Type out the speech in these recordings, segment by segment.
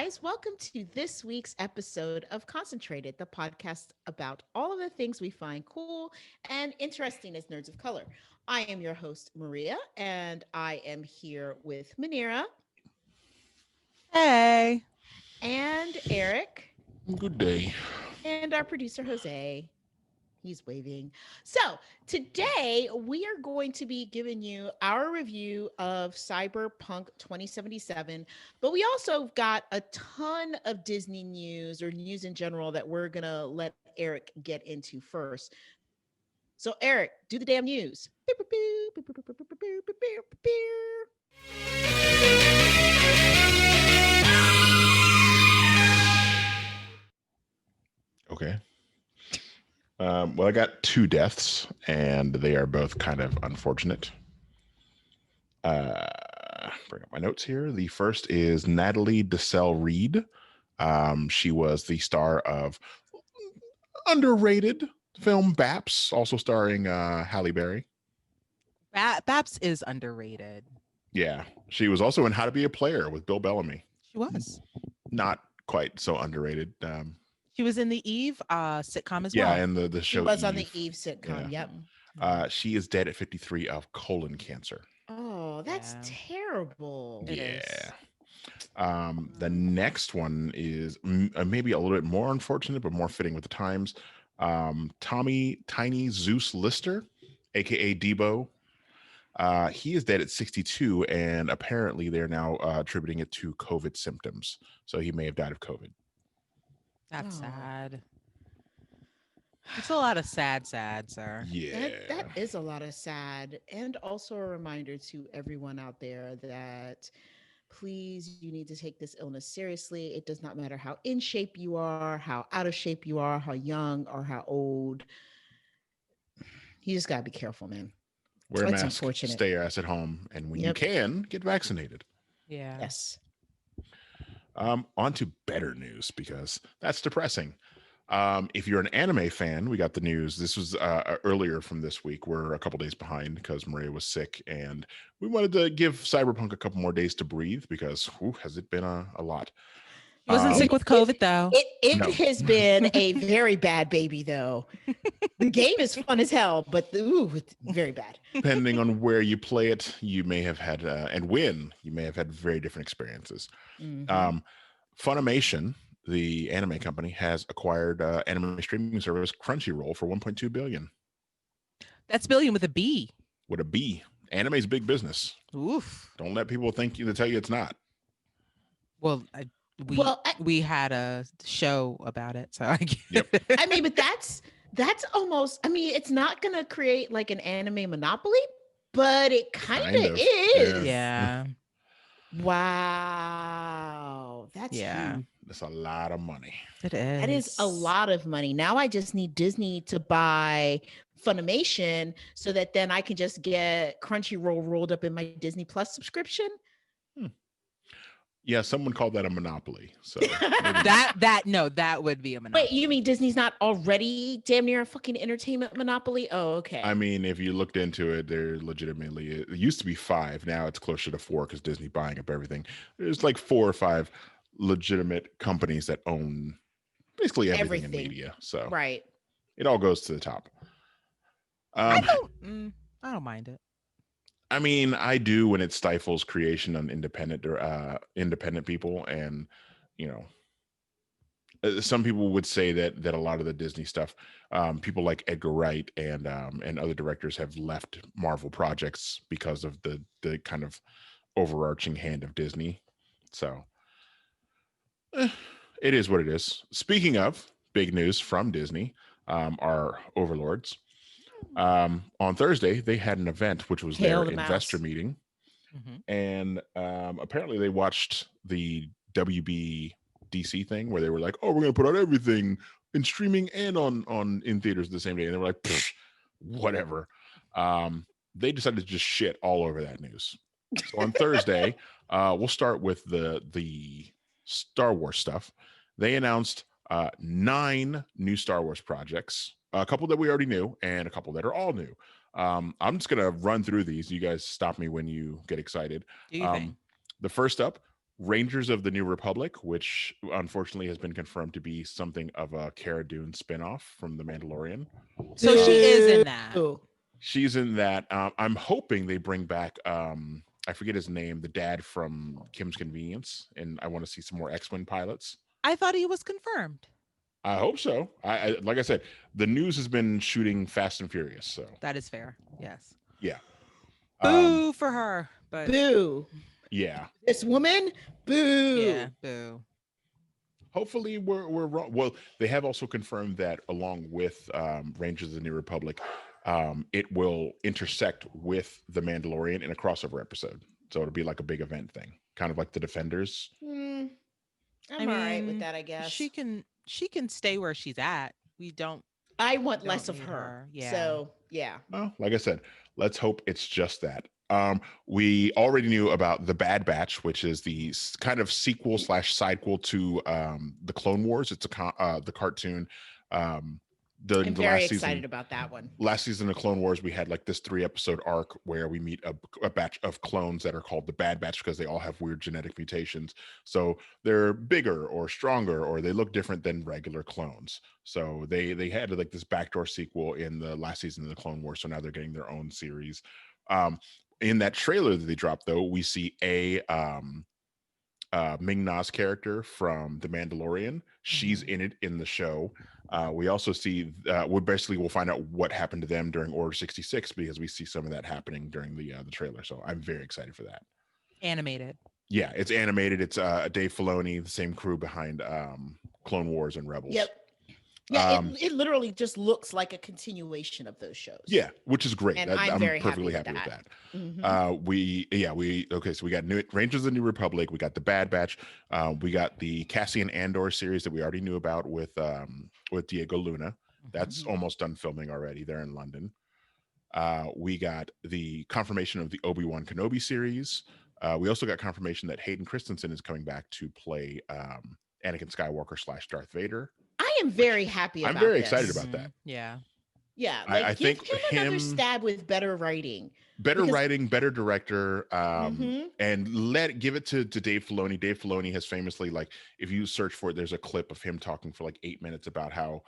guys. Welcome to this week's episode of Concentrated, the podcast about all of the things we find cool and interesting as nerds of color. I am your host, Maria, and I am here with Manira Hey. and Eric Good day. and our producer, Jose. He's waving. So, today we are going to be giving you our review of Cyberpunk 2077, but we also got a ton of Disney news or news in general that we're going to let Eric get into first. So, Eric, do the damn news. Okay. Well, I got two deaths, and they are both kind of unfortunate. Bring up my notes here. The first is Natalie Desselle-Reid. She was the star of underrated film Baps, also starring Halle Berry. Babs is underrated. Yeah, she was also in How to Be a Player with Bill Bellamy. She was. Not quite so underrated. She was in the Eve sitcom as well. Yeah, and the show She was Eve. on the Eve sitcom. Yeah. Yep. She is dead at 53 of colon cancer. Oh, that's terrible. It Yeah. is. The next one is maybe a little bit more unfortunate, but more fitting with the times. Tommy Tiny Zeus Lister, aka Debo. He is dead at 62, and apparently they're now attributing it to COVID symptoms. So he may have died of COVID. That's Oh. sad. It's a lot of sad, sir. Yeah. That is a lot of sad. And also a reminder to everyone out there that please, you need to take this illness seriously. It does not matter how in shape you are, how out of shape you are, how young or how old. You just got to be careful, man. Wear a It's mask, unfortunate. stay your ass at home, and when you Yep. can, get vaccinated. Yeah. Yes. On to better news, because that's depressing. If you're an anime fan, we got the news. This was earlier from this week. We're a couple days behind because Maria was sick, and we wanted to give Cyberpunk a couple more days to breathe because has it been a lot. She wasn't sick with COVID though. It No. has been a very bad baby, though. The game is fun as hell, but it's very bad. Depending on where you play it, you may have had, and when, you may have had very different experiences. Mhm. Funimation, the anime company, has acquired anime streaming service Crunchyroll for $1.2 billion. That's billion with a B. With a B. Anime's big business. Oof. Don't let people tell you it's not. Well, we had a show about it, so I get Yep. it. I mean, but that's almost, I mean, it's not going to create like an anime monopoly, but it kind of is. Yeah. Wow. That's Yeah. huge. That's a lot of money. It is. That is a lot of money. Now I just need Disney to buy Funimation so that then I can just get Crunchyroll rolled up in my Disney Plus subscription. Yeah, someone called that a monopoly. So that would be a monopoly. Wait, you mean Disney's not already damn near a fucking entertainment monopoly? Oh, okay. I mean, if you looked into it, they're legitimately, it used to be 5. Now it's closer to 4 because Disney buying up everything. There's like 4 or 5 legitimate companies that own basically everything in media. So Right. it all goes to the top. I don't mind it. I mean, I do when it stifles creation on independent people, and some people would say that a lot of the Disney stuff, people like Edgar Wright and other directors have left Marvel projects because of the kind of overarching hand of Disney. So it is what it is. Speaking of big news from Disney, our overlords. On Thursday, they had an event, which was Hail their the investor mouse. meeting. Mhm. And apparently they watched the WBDC thing where they were like, oh, we're going to put out everything in streaming and on in theaters the same day. And they were like, whatever. They decided to just shit all over that news. So on Thursday, we'll start with the Star Wars stuff. They announced 9 new Star Wars projects, a couple that we already knew and a couple that are all new. I'm just going to run through these. You guys stop me when you get excited. Do you think? The first up, Rangers of the New Republic, which unfortunately has been confirmed to be something of a Cara Dune spinoff from The Mandalorian. So she is in that. She's in that. I'm hoping they bring back, I forget his name, the dad from Kim's Convenience, and I want to see some more X-Wing pilots. I thought he was confirmed. I hope so. I like I said, the news has been shooting fast and furious. So that is fair. Yes. Yeah. Boo for her. But boo. Yeah. This woman. Boo. Yeah. Boo. Hopefully we're wrong. Well, they have also confirmed that along with Rangers of the New Republic, it will intersect with The Mandalorian in a crossover episode. So it'll be like a big event thing, kind of like The Defenders. I'm all right with that, I guess. She can stay where she's at. I want less of her. Yeah. So yeah. Well, like I said, let's hope it's just that. We already knew about The Bad Batch, which is the kind of sequel / sidequel to the Clone Wars. It's the cartoon. I'm very excited about that one. Last season of Clone Wars, we had like this 3-episode arc where we meet a batch of clones that are called the Bad Batch because they all have weird genetic mutations. So they're bigger or stronger, or they look different than regular clones. So they had like this backdoor sequel in the last season of the Clone Wars. So now they're getting their own series. In that trailer that they dropped, though, we see Ming-Na's character from The Mandalorian. She's in it in the show. We also see we'll find out what happened to them during Order 66 because we see some of that happening during the trailer. So I'm very excited for that. Animated. Yeah, it's animated. It's Dave Filoni, the same crew behind Clone Wars and Rebels. Yep. Yeah, it literally just looks like a continuation of those shows. Yeah, which is great. And I'm very perfectly happy with that. Mm-hmm. So we got Rangers of the New Republic. We got the Bad Batch. We got the Cassian Andor series that we already knew about with Diego Luna. That's almost done filming already. They're in London. We got the confirmation of the Obi-Wan Kenobi series. We also got confirmation that Hayden Christensen is coming back to play Anakin Skywalker / Darth Vader. I am very happy about I'm very this. excited about that. Yeah. Yeah. Like, I give think him another stab with better writing. Writing, better director, and give it to Dave Filoni. Dave Filoni has famously, like, if you search for it, there's a clip of him talking for like 8 minutes about how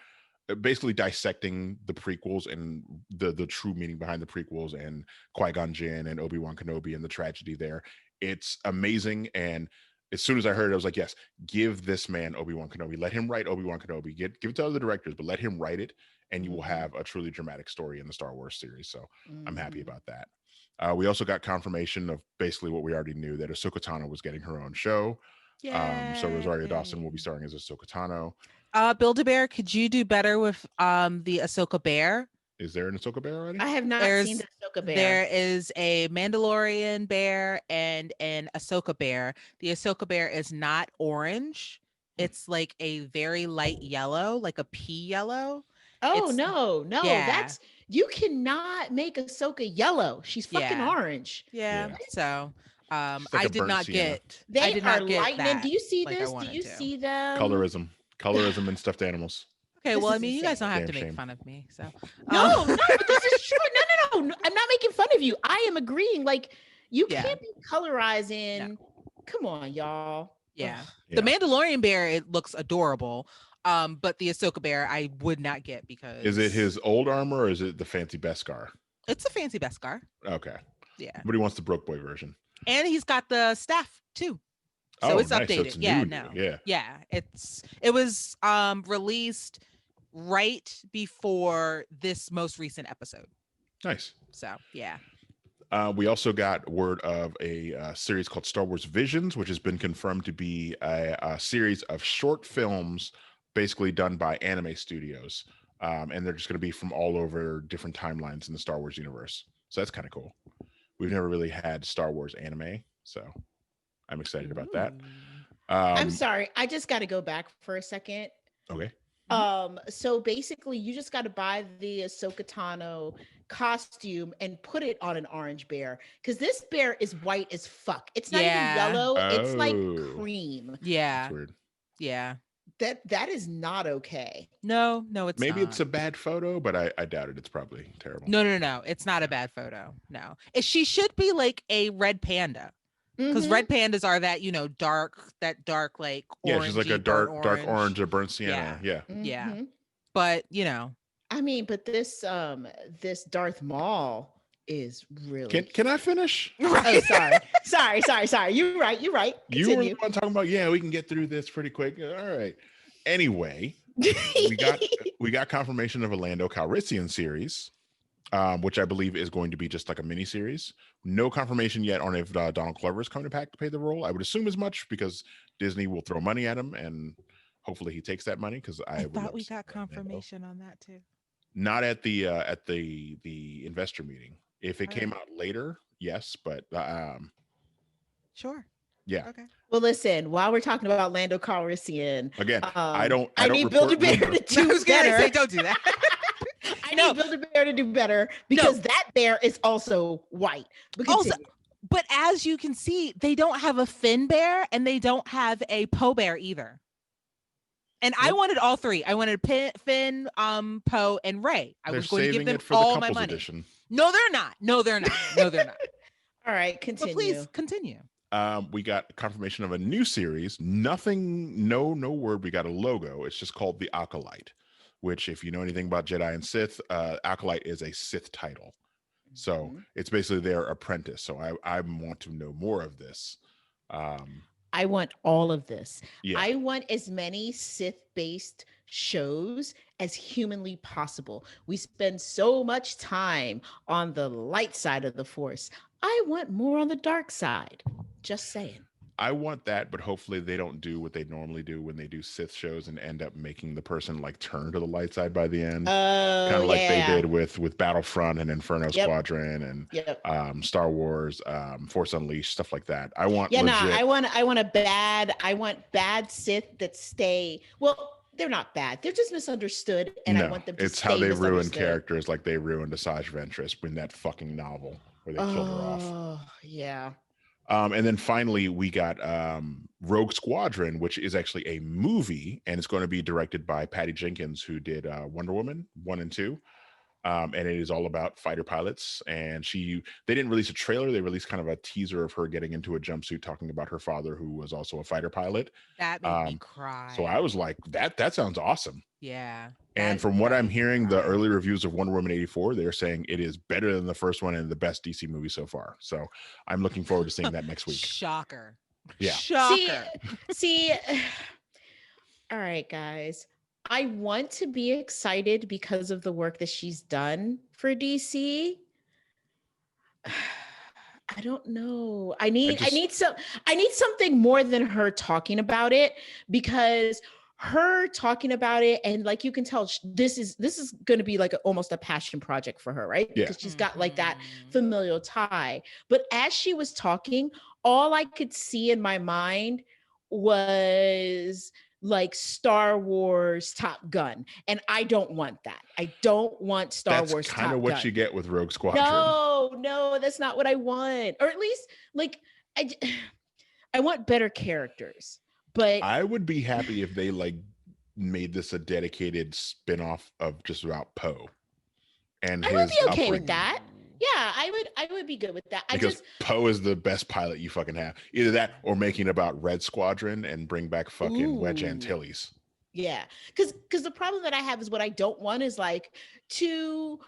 basically dissecting the prequels and the true meaning behind the prequels and Qui-Gon Jinn and Obi-Wan Kenobi and the tragedy there. It's amazing. And as soon as I heard it, I was like, yes, give this man Obi-Wan Kenobi. Let him write Obi-Wan Kenobi. Give it to other directors, but let him write it, and you will have a truly dramatic story in the Star Wars series. So I'm happy about that. We also got confirmation of basically what we already knew, that Ahsoka Tano was getting her own show. So Rosario Dawson will be starring as Ahsoka Tano. Build-A-Bear, could you do better with the Ahsoka Bear? Is there an Ahsoka Bear already? I have not seen the Ahsoka Bear. There is a Mandalorian bear and an Ahsoka Bear. The Ahsoka Bear is not orange. It's like a very light yellow, like a pea yellow. No. Yeah. You cannot make Ahsoka yellow. She's fucking orange. Yeah. So like I did not get. They did are not get lightning. that Do you see like this? Do you see them? Colorism and stuffed animals. Okay, This well, I is mean, you guys don't have Damn to make shame. fun of me. So No, but this is true. No. I'm not making fun of you. I am agreeing. Like, you can't be colorizing. No. Come on, y'all. Yeah. Ugh. The Mandalorian bear, it looks adorable. But the Ahsoka Bear, I would not get because Is it his old armor or is it the fancy Beskar? It's a fancy Beskar. Okay. Yeah. But he wants the Broke Boy version. And he's got the staff too. So it's nice. updated. So it's new. Yeah. It was released right before this most recent episode. Nice. So yeah. We also got word of a series called Star Wars Visions, which has been confirmed to be a series of short films basically done by anime studios. And they're just going to be from all over different timelines in the Star Wars universe. So that's kind of cool. We've never really had Star Wars anime, so I'm excited about that. I'm sorry. I just got to go back for a second. Okay. So basically, you just got to buy the Ahsoka Tano costume and put it on an orange bear, because this bear is white as fuck. It's not even yellow. It's like cream. Yeah. That's weird. Yeah. That is not okay. No, it's maybe not. it's a bad photo, but I doubt it. It's probably terrible. No. It's not a bad photo. No. She should be like a red panda. Because Mm-hmm. red pandas are that, dark, like Yeah, she's like a orangey, burnt dark orange orange. or burnt sienna. Yeah. Yeah. Mm-hmm. But, I mean, but this Darth Maul is really Can I finish? Oh, right. sorry. You're right. You're right. You were Continue. the one talking about, yeah, we can get through this pretty quick. All right. Anyway, we got confirmation of a Lando Calrissian series, which I believe is going to be just like a mini series. No confirmation yet on if Donald Glover is coming back to play the role. I would assume as much because Disney will throw money at him, and hopefully he takes that money because I would thought love we to see got Lando. confirmation on that too. Not at the investor meeting. If it came out later, yes, but Sure. yeah. Okay. Well, listen. While we're talking about Lando Calrissian, Again, I don't need Build a report Bear rumors. to do I was gonna better. say, don't do that. I No. need Build a Bear to do better because that bear is also white. But Also, continue. but as you can see, they don't have a Finn bear and they don't have a Poe bear either. And I wanted all three. I wanted Finn, Poe, and Rey. I was going to give them it for all the my couples money. edition. No, they're not. No, they're not. No, they're not. All right, But continue. please continue. We got confirmation of a new series. Nothing, no word. We got a logo. It's just called the Acolyte, which, if you know anything about Jedi and Sith, Acolyte is a Sith title. So it's basically their apprentice. So I want to know more of this. I want all of this. Yeah. I want as many Sith-based shows as humanly possible. We spend so much time on the light side of the Force. I want more on the dark side. Just saying. I want that, but hopefully they don't do what they normally do when they do Sith shows and end up making the person like turn to the light side by the end. Kind of like they did with Battlefront and Inferno Squadron and Star Wars, Force Unleashed, stuff like that. I want I want bad Sith that stay. Well, they're not bad. They're just misunderstood, and I want them to. It's how they ruin characters, like they ruined Asajj Ventress in that fucking novel where they killed her off. Oh yeah. And then finally, we got Rogue Squadron, which is actually a movie, and it's going to be directed by Patty Jenkins, who did Wonder Woman 1 and 2. And it is all about fighter pilots. And they didn't release a trailer. They released kind of a teaser of her getting into a jumpsuit talking about her father, who was also a fighter pilot. That made me cry. So I was like, that sounds awesome. Yeah. And from what I'm hearing, the early reviews of Wonder Woman 84, they're saying it is better than the first one and the best DC movie so far. So I'm looking forward to seeing that next week. Shocker. Yeah. Shocker. See, all right, guys. I want to be excited because of the work that she's done for DC. I don't know. I need something more than her talking about it, because her talking about it, and like you can tell, this is going to be like almost a passion project for her, right? Yeah. Because she's got like that familial tie. But as she was talking, all I could see in my mind was like Star Wars Top Gun, and I don't want that. I don't want Star Wars Top Gun. That's kind of what you get with Rogue Squadron. No, that's not what I want. Or at least like I want better characters. But I would be happy if they like made this a dedicated spin-off of just about Poe and I his would be okay upbringing. with that. Yeah, I would be good with that. Because Poe is the best pilot you fucking have. Either that or making about Red Squadron and bring back fucking Wedge Antilles. Yeah, because the problem that I have is what I don't want is like two,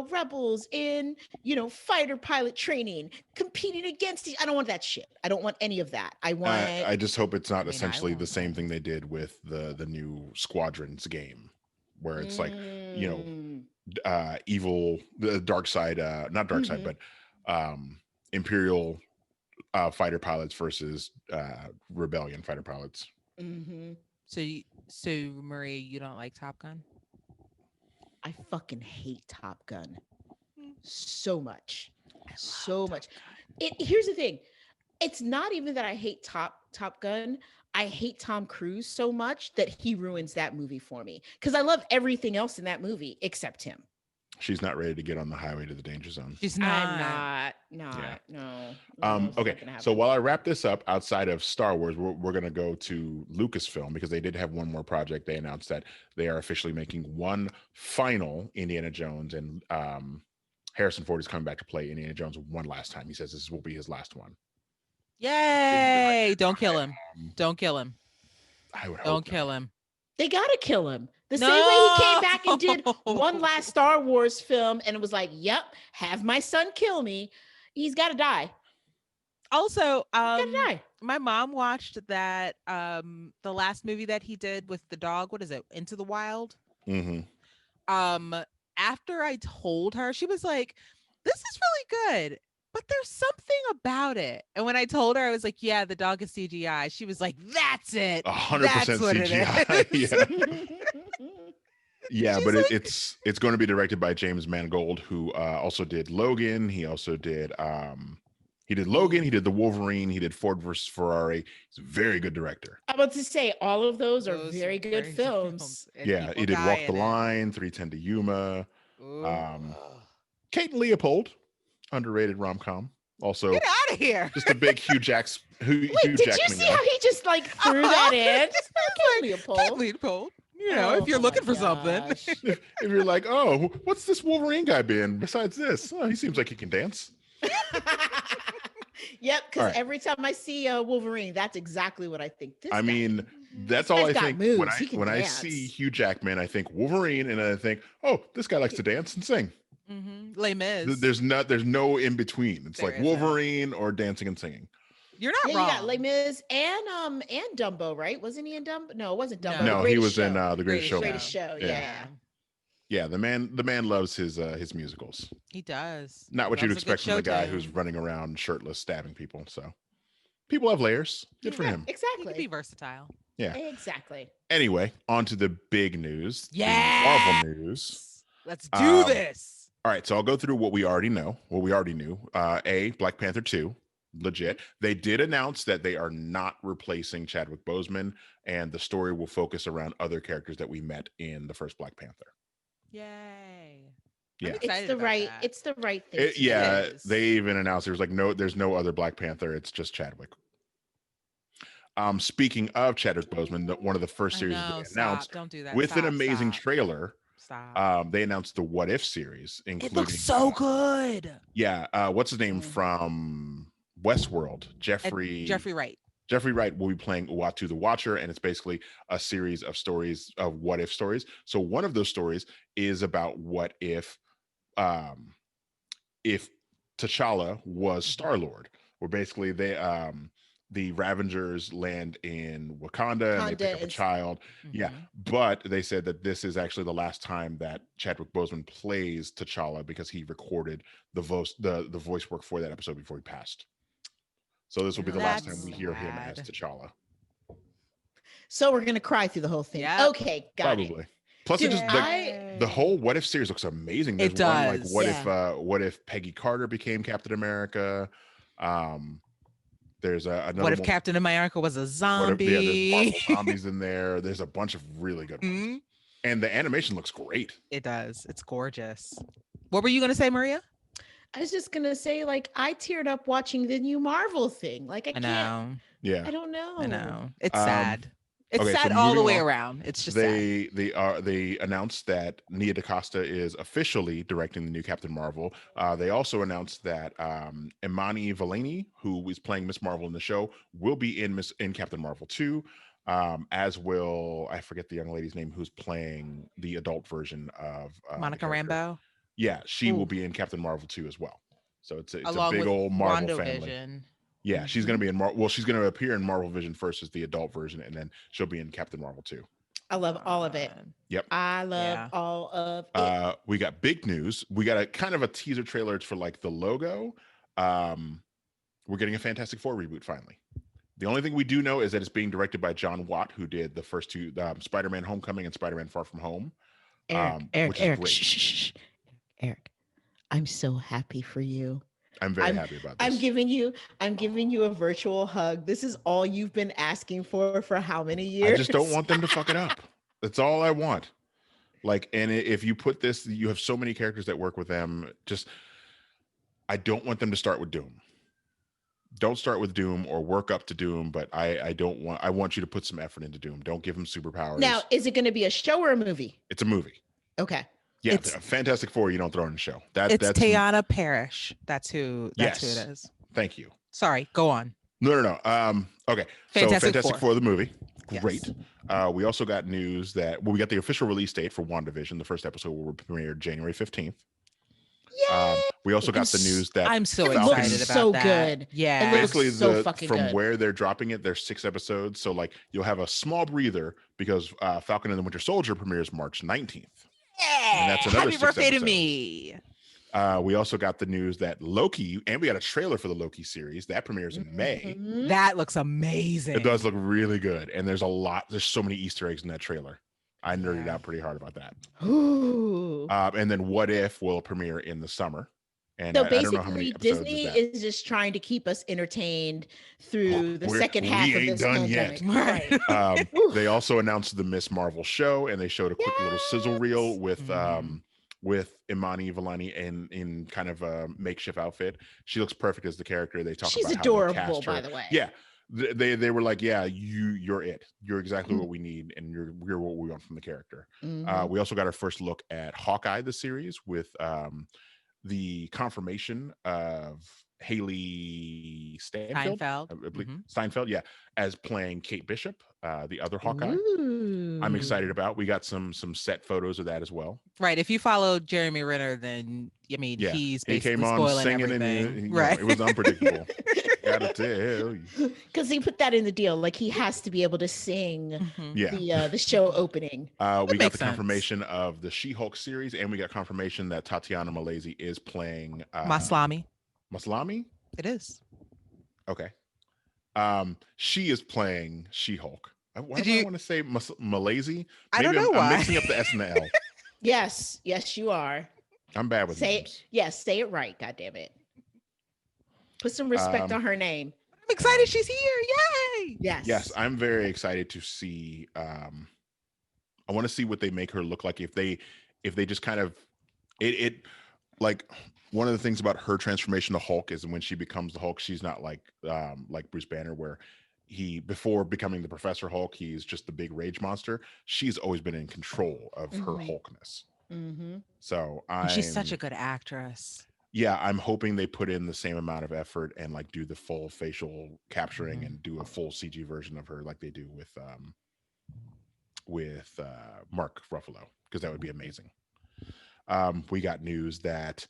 rebels in, fighter pilot training competing against I don't want that shit. I don't want any of that. I just hope it's not essentially the same thing they did with the new Squadrons game, where it's like, evil, the dark side, not dark side, but Imperial fighter pilots versus Rebellion fighter pilots. Mm-hmm. So Maria, you don't like Top Gun? I fucking hate Top Gun so much. So much. Here's the thing. It's not even that I hate Top Gun. I hate Tom Cruise so much that he ruins that movie for me, because I love everything else in that movie except him. She's not ready to get on the highway to the danger zone. She's not. I'm not. Yeah. No. Okay. So while I wrap this up, outside of Star Wars, we're going to go to Lucasfilm, because they did have one more project. They announced that they are officially making one final Indiana Jones, and Harrison Ford is coming back to play Indiana Jones one last time. He says this will be his last one. Yay! Don't kill him. Don't kill him. I would hope Don't kill not. him. They gotta kill him. The No! same way he came back and did one last Star Wars film and it was like, yep, have my son kill me. He's gotta die. Also, Gotta die. my mom watched that the last movie that he did with the dog. What is it? Into the Wild. Mm-hmm. After I told her, she was like, "This is really good, but there's something about it." And when I told her, I was like, "Yeah, the dog is CGI." She was like, "That's it. 100% That's what it CGI. is." Yeah, She's but like- it's going to be directed by James Mangold, who also did Logan. He also did Logan. He did the Wolverine. He did Ford versus Ferrari. He's a very good director. I'm about to say all of those are Those very good films. and Yeah, people he did die Walk the in it. Line, 310 to Yuma. Ooh. Kate and Leopold, underrated rom-com. Also, Get out of here. just a big Hugh Jackman. Wait, did you see how he just like threw that in? Kate Leopold. Leopold. You know, if you're Oh looking my for something. gosh. If you're like, oh, what's this Wolverine guy been besides this? Oh, he seems like he can dance. Yep, because Right. every time I see Wolverine, that's exactly what I think. This I guy- mean, that's This all guy's I got think moves. when He can I dance. see Hugh Jackman. I think Wolverine, and I think, oh, this guy likes to dance and sing. Les Mis. There's no in between. It's There like isn't. Wolverine or dancing and singing. You're yeah, not wrong. you got Les Mis and Dumbo, right? Wasn't he in Dumbo? No, it wasn't Dumbo. No, The he Greatest was in Show. The Greatest Showman. Greatest Show. Yeah. Yeah. Yeah, the man loves his musicals. He does. Not what Loves you'd a good expect from the guy showtime. who's running around shirtless stabbing people. So people have layers. Good for Yeah, him. He Exactly. can be versatile. Yeah. Exactly. Anyway, on to the big news. The Yes! Marvel news. Let's do this. All right, so I'll go through what we already know. What we already knew. Black Panther 2, legit. They did announce that they are not replacing Chadwick Boseman, and the story will focus around other characters that we met in the first Black Panther. Yay. Yeah. I'm It's excited the about right. that. It's the right thing. to do. Yeah, is. they even announced there was like there's no other Black Panther. It's just Chadwick. Speaking of Chadwick Boseman, one of the first I series know, they stop. announced Don't do that. with an Stop, amazing stop, trailer. Stop. They announced the What If series, It including looks so good. Yeah, what's his name Mm. from Westworld? Jeffrey Wright. Jeffrey Wright will be playing Uatu the Watcher, and it's basically a series of stories of what if stories. So one of those stories is about what if T'Challa was Star-Lord, where basically the Ravengers land in Wakanda and they pick up a Wakanda child. Yeah, Mhm. but they said that this is actually the last time that Chadwick Boseman plays T'Challa because he recorded the voice work for that episode before he passed. So this will be the last time That's we hear him as sad. T'Challa. So we're gonna cry through the whole thing. Yep. Okay, got it. Probably. Plus, Dude, it just the whole What If series looks amazing. There's It one like does. what if Peggy Carter became Captain America? There's another What if one- Captain America was a what if- zombie? yeah, there's Marvel zombies in there. There's a bunch of really good ones. Mhm. And the animation looks great. It does. It's gorgeous. What were you gonna say, Maria? I was just gonna say, like, I teared up watching the new Marvel thing. Like, I I can't. know. Yeah. I don't know. I know. It's Um, sad. It's okay, so sad all the moving way on, around. It's just sad. they announced that Nia DaCosta is officially directing the new Captain Marvel. They also announced that Imani Vellani, who is playing Miss Marvel in the show, will be in Captain Marvel 2. As will, I forget the young lady's name who's playing the adult version of the Monica character. Rambeau. Yeah, she will Ooh. be in Captain Marvel 2 as well. So it's a Along big with old Marvel family. WandaVision. Yeah, she's going to be in she's going to appear in Marvel Vision first as the adult version, and then she'll be in Captain Marvel 2. I love all of it. Yep. I love Yeah. all of it. We got big news. We got a kind of a teaser trailer for like the logo. We're getting a Fantastic Four reboot finally. The only thing we do know is that it's being directed by John Watt, who did the first two Spider-Man Homecoming and Spider-Man Far From Home. Which is Eric, great. shh. Eric, I'm so happy for you. I'm very happy about this. I'm giving you a virtual hug. This is all you've been asking for how many years? I just don't want them to fuck it up. That's all I want. Like, and if you put this, you have so many characters that work with them. I don't want them to start with Doom. Don't start with Doom or work up to Doom, but I want you to put some effort into Doom. Don't give him superpowers. Now, is it going to be a show or a movie? It's a movie. Okay. Yeah, It's- Fantastic Four. You don't throw in a show. It's that's Teyana Parrish. That's who it Yes. is. Thank you. Sorry, go on. No. Okay. Fantastic Fantastic Four. Four, the movie. Great. Yes. We also got news that we got the official release date for WandaVision. The first episode will premiere January 15th. Yay! We also got the news that I'm so It Falcon, excited looks about so that. good. Yeah. It looks basically so fucking from good. where they're dropping it, there's 6 episodes. So like you'll have a small breather because Falcon and the Winter Soldier premieres March 19th. And that's another Happy 6 birthday episodes. to me. We also got the news that Loki, and we got a trailer for the Loki series that premieres in May. Mhm. That looks amazing. It does look really good, and there's so many Easter eggs in that trailer. I nerded out pretty hard about that. Ooh. And then What If will premiere in the summer. And So I don't know how many basically, episodes Disney is that. is just trying to keep us entertained through the We second half of ain't this done pandemic. yet. Right. They also announced the Miss Marvel show, and they showed a quick little sizzle reel with Imani Vellani in kind of a makeshift outfit. She looks perfect as the character. They talk She's about adorable, how they cast her. by the way. Yeah. They were like, yeah, you're it. You're exactly what we need, and you're what we want from the character. Mhm. We also got our first look at Hawkeye, the series, with the confirmation of Haley Steinfeld. Steinfeld, yeah, as playing Kate Bishop, the other Hawkeye. Ooh. I'm excited about. We got some set photos of that as well. Right. If you follow Jeremy Renner, then I mean he's basically he came on spoiling singing everything. and right. It was unpredictable. Gotta tell you. Because he put that in the deal, like he has to be able to sing the show opening. We got the confirmation of the She-Hulk series, and we got confirmation that Tatiana Maslany is playing Maslany. Maslany? It is. Okay. She is playing She-Hulk. Why do I want to say Maslany? I don't know why. I'm mixing up the S and the L. Yes, you are. I'm bad with names. Say it right. God damn it. Put some respect on her name. I'm excited she's here. Yay! Yes, I'm very excited to see. I want to see what they make her look like if they just kind of it like one of the things about her transformation to Hulk is when she becomes the Hulk, she's not like Bruce Banner where before becoming the Professor Hulk, he's just the big rage monster. She's always been in control of her Hulkness. Mm-hmm. So she's such a good actress. Yeah, I'm hoping they put in the same amount of effort and like do the full facial capturing and do a full CG version of her like they do with Mark Ruffalo, because that would be amazing. We got news that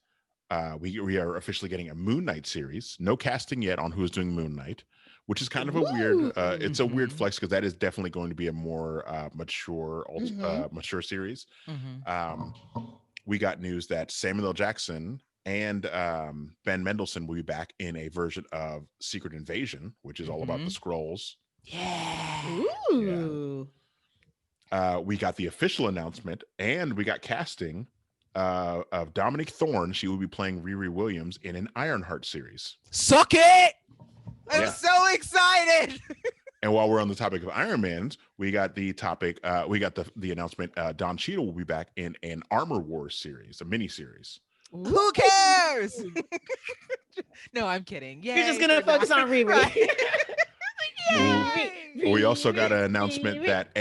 we are officially getting a Moon Knight series. No casting yet on who's doing Moon Knight, which is kind of a weird. It's a weird flex because that is definitely going to be a more mature series. We got news that Samuel L. Jackson and Ben Mendelsohn will be back in a version of Secret Invasion, which is all about the Skrulls. Yeah. Ooh. Yeah. We got the official announcement, and we got casting of Dominique Thorne. She will be playing Riri Williams in an Ironheart series. Suck it! I'm so excited. And while we're on the topic of Iron Man, we got the the announcement. Don Cheadle will be back in an Armor Wars series, a mini series. Who cares? No, I'm kidding. You're just gonna focus on Riri. We also got an announcement that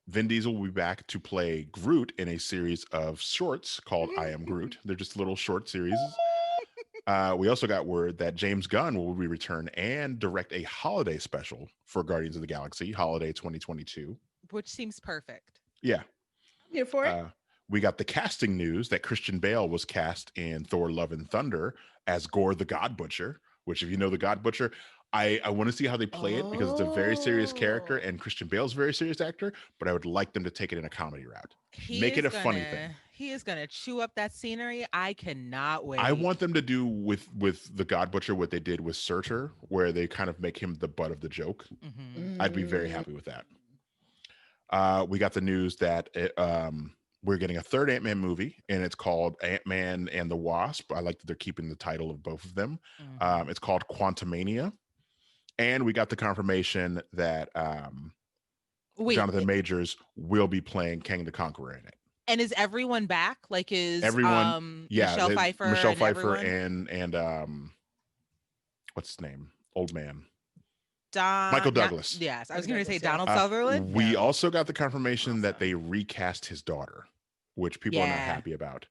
Vin Diesel will be back to play Groot in a series of shorts called I Am Groot. They're just little short series. We also got word that James Gunn will return and direct a holiday special for Guardians of the Galaxy, Holiday 2022. Which seems perfect. Yeah. I'm here for it. We got the casting news that Christian Bale was cast in Thor Love and Thunder as Gore the God Butcher, which if you know the God Butcher, I want to see how they play it because it's a very serious character and Christian Bale's a very serious actor, but I would like them to take it in a comedy route. Make it a funny thing. He is going to chew up that scenery. I cannot wait. I want them to do with the God Butcher what they did with Surtur, where they kind of make him the butt of the joke. I'd be very happy with that. We got the news that we're getting a third Ant-Man movie, and it's called Ant-Man and the Wasp. I like that they're keeping the title of both of them. It's called Quantumania. And we got the confirmation that Jonathan Majors will be playing Kang the Conqueror in it. And is everyone back? Like is everyone? Michelle Pfeiffer and what's his name? Old man. Michael Douglas. Yes, I was going to say Donald Sutherland. We also got the confirmation that they recast his daughter, which people are not happy about.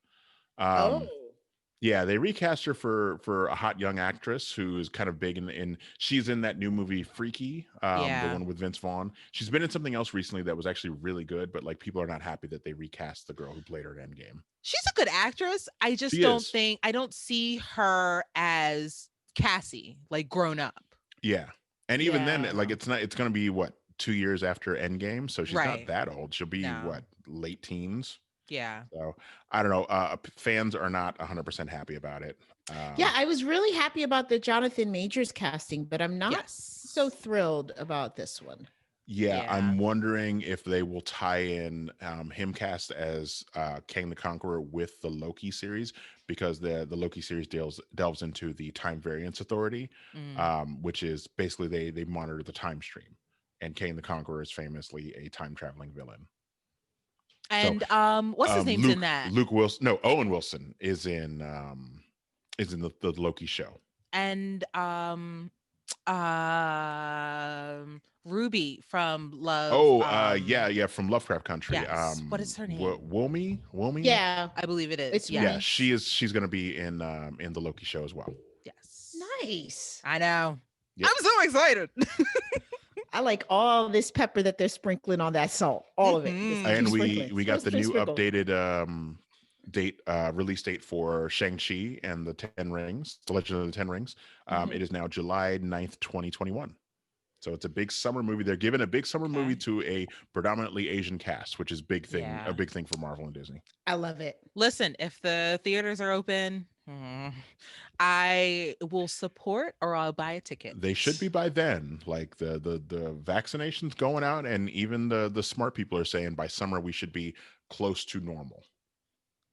Yeah, they recast her for a hot young actress who is kind of big in she's in that new movie Freaky, the Yeah. one with Vince Vaughn. She's been in something else recently that was actually really good, but like people are not happy that they recast the girl who played her in Endgame. She's a good actress. I just She don't is. think I don't see her as Cassie, like grown up. Yeah. And even then, like Yeah. it's gonna be what, 2 years after Endgame, so she's not Right. that old. She'll be No. what, late teens. Yeah. So I don't know. Fans are not 100% happy about it. Yeah, I was really happy about the Jonathan Majors casting, but I'm not so Yes. thrilled about this one. Yeah, Yeah. I'm wondering if they will tie in him cast as Kang the Conqueror with the Loki series, because the Loki series delves into the Time Variance Authority, which is basically they monitor the time stream, and Kang the Conqueror is famously a time traveling villain. So And what's his name's in that? Luke Wilson, no, Owen Wilson is in the Loki show. And Ruby from Love. Oh, yeah, from Lovecraft Country. Yes. What is her name? Womi. Yeah, I believe it is. it's Yeah. Yeah, she's going to be in the Loki show as well. Yes. nice. I know. Yep. I'm so excited. I like all this pepper that they're sprinkling on that salt, all of it. Mhm. Just And keep we sprinkling. got the new Sprinkle. updated release date for Shang-Chi and the 10 Rings, the Legend of the 10 Rings. It is now July 9th, 2021. So it's a big summer movie. They're giving a big summer movie to a predominantly Asian cast, which is a big thing for Marvel and Disney. I love it. Listen, if the theaters are open, I will support or I'll buy a ticket. They should be by then. Like the vaccinations going out, and even the smart people are saying by summer we should be close to normal.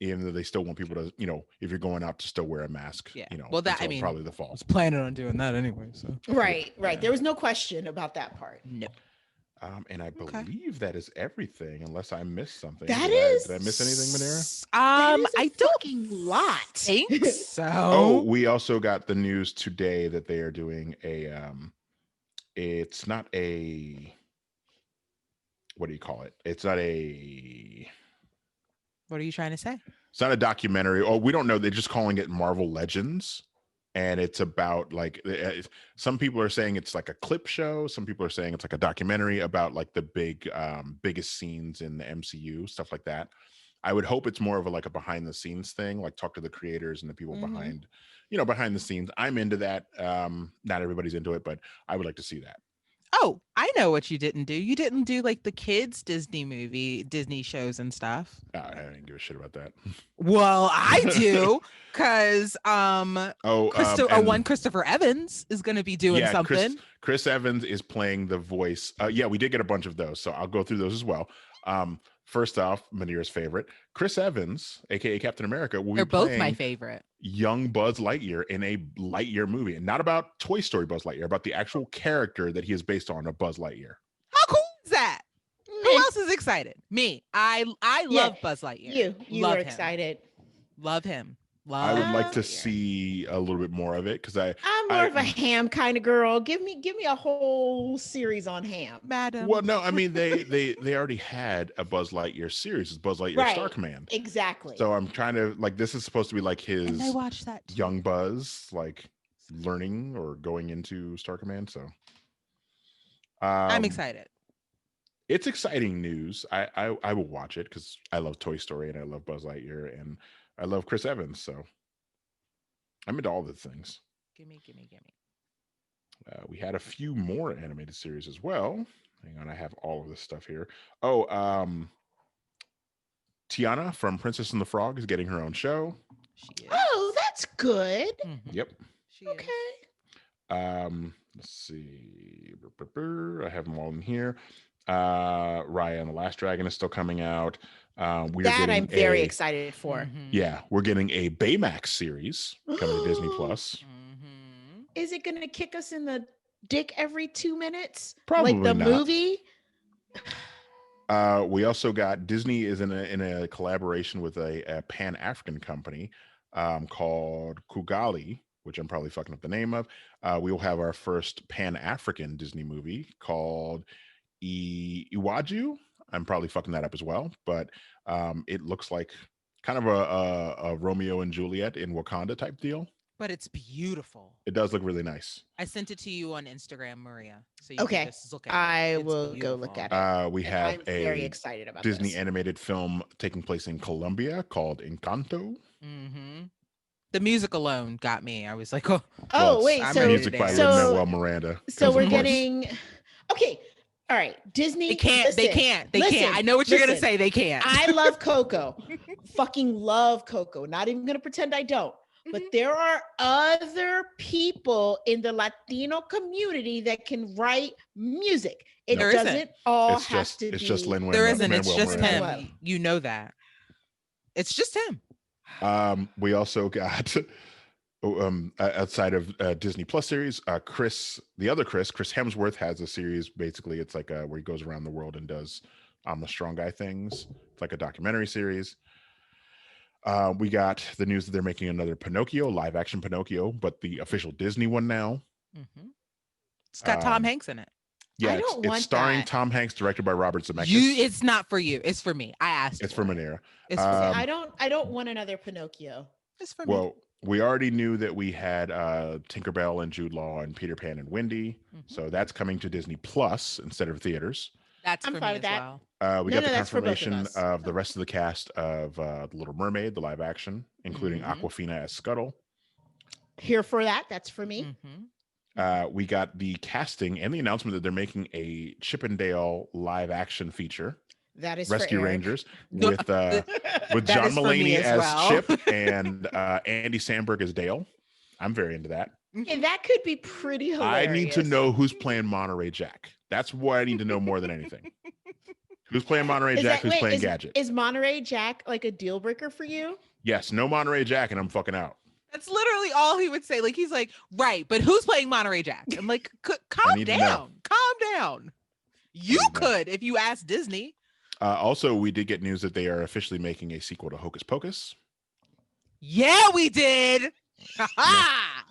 Even though they still want people to, if you're going out, to still wear a mask. Yeah. Well, that until probably the fall. I was planning on doing that anyway. So Right. Yeah. There was no question about that part. no. And I believe that is everything, unless I missed something. That did I miss anything, Manera? I don't lot. think so. Oh, we also got the news today that they are doing a it's not a, what do you call it? It's not a, What are you trying to say? it's not a documentary. Oh, we don't know. They're just calling it Marvel Legends. And it's about like, some people are saying it's like a clip show. Some people are saying it's like a documentary about like the biggest scenes in the MCU, stuff like that. I would hope it's more of a behind the scenes thing, like talk to the creators and the people behind the scenes. I'm into that. Not everybody's into it, but I would like to see that. Oh, I know what you didn't do. You didn't do like the kids Disney shows and stuff. I didn't give a shit about that. Well, I do, because Christopher Evans is going to be doing something. Chris Evans is playing the voice. Yeah, we did get a bunch of those, so I'll go through those as well. First off, Manira's favorite, Chris Evans, aka Captain America, will They're be both my favorite. Young Buzz Lightyear in a Lightyear movie, and not about Toy Story Buzz Lightyear, about the actual character that he is based on, of Buzz Lightyear. How cool is that? Who else is excited? Me. I love Buzz Lightyear. You love were him. excited. Love him. I would like to see a little bit more of it, because I'm more of a Ham kind of girl. Give me a whole series on Ham, madam. Well, no, I mean they already had a Buzz Lightyear series. It's Buzz Lightyear Star Command. Exactly. So I'm trying to, like, this is supposed to be like his and I watched that too. young Buzz, like learning or going into Star Command. So I'm excited. It's exciting news. I will watch it because I love Toy Story and I love Buzz Lightyear and I love Chris Evans. So I'm into all the things. Gimme. We had a few more animated series as well. Hang on, I have all of this stuff here. Oh, Tiana from Princess and the Frog is getting her own show. She is. Oh, that's good. Mhm. Yep. She is. Okay. Let's see. I have them all in here. Raya and the Last Dragon is still coming out. I'm very excited for. Mhm. Yeah, we're getting a Baymax series coming to Disney Plus. Mhm. Is it going to kick us in the dick every 2 minutes? Probably like the not. movie? We also got Disney is in a collaboration with a Pan-African company called Kugali, which I'm probably fucking up the name of. We will have our first Pan-African Disney movie called Iwaju. I'm probably fucking that up as well, but it looks like kind of a Romeo and Juliet in Wakanda type deal. But it's beautiful. It does look really nice. I sent it to you on Instagram, Maria, so you Okay. can just look at I it. It's will go beautiful. look at it. We And have I'm very a excited about Disney this. animated film taking place in Colombia called Encanto. Mm-hmm. The music alone got me. I was like, oh, Oh, wait. I'm So, ready music to by dance. Lin-Manuel Miranda. so 'cause we're of course- getting. Okay. All right. Disney. They can't. They can't. They can't. I know what you're gonna say. They can't. I love Coco. Fucking love Coco. Not even gonna pretend I don't. But there are other people in the Latino community that can write music. It There doesn't isn't. all It's have just to it's be. just Lin-Manuel There isn't. It's Lin-Manuel just Miranda. him. You know that. It's just him. We also got outside of Disney Plus series, Chris Hemsworth has a series. Basically, it's like where he goes around the world and does the strong guy things. It's like a documentary series. We got the news that they're making another Pinocchio, live action Pinocchio, but the official Disney one now. Mm-hmm. It's got Tom Hanks in it. Yeah, I don't it's want starring that. Tom Hanks, directed by Robert Zemeckis. It's not for you. It's for me. I asked. It's for Manera. It's for I don't want another Pinocchio. It's for me. Well, we already knew that we had Tinkerbell and Jude Law and Peter Pan and Wendy, so that's coming to Disney Plus instead of theaters. That's I'm for fine me with as that. well. We No, got the that's for both of confirmation us. of the rest of the cast of The Little Mermaid, the live action, including Mhm. Aquafina as Scuttle. Here for that. That's for me. Mhm. We got the casting and the announcement that they're making a Chippendale live action feature, That is Rescue for Eric. Rangers, No, with That John is for me Mulaney as as well. Chip and Andy Samberg as Dale. I'm very into that. And that could be pretty hilarious. I need to know who's playing Monterey Jack. That's what I need to know more than anything. Who's playing Monterey Is Jack? that- Who's playing is, Gadget? Is Monterey Jack like a deal breaker for you? Yes, no Monterey Jack, and I'm fucking out. That's literally all he would say. Like he's like, right, but who's playing Monterey Jack? I'm like, calm need to know. down, calm down. You need to know. could if you asked Disney. Also, we did get news that they are officially making a sequel to Hocus Pocus. Yeah, we did. Ha-ha!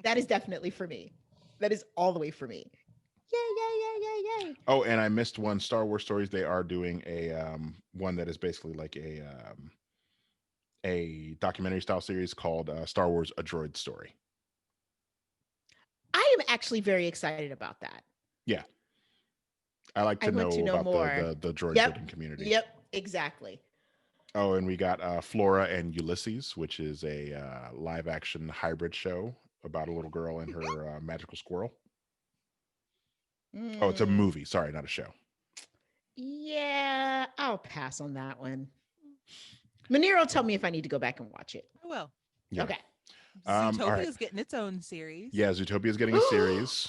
That is definitely for me. That is all the way for me. Yay. Oh, and I missed one. Star Wars Stories. They are doing a one that is basically like a documentary style series called Star Wars: A Droid Story. I am actually very excited about that. Yeah, I like to I know want to know about more. the droid Yep. building community. Yep, exactly. Oh, and we got Flora and Ulysses, which is a live action hybrid show about a little girl and her magical squirrel. Oh, it's a Mm, movie. Sorry, not a show. Yeah, I'll pass on that one. Manir will tell me if I need to go back and watch it. I will. Yeah. Okay. All Zootopia right. is getting its own series. Yeah, Zootopia is getting a series.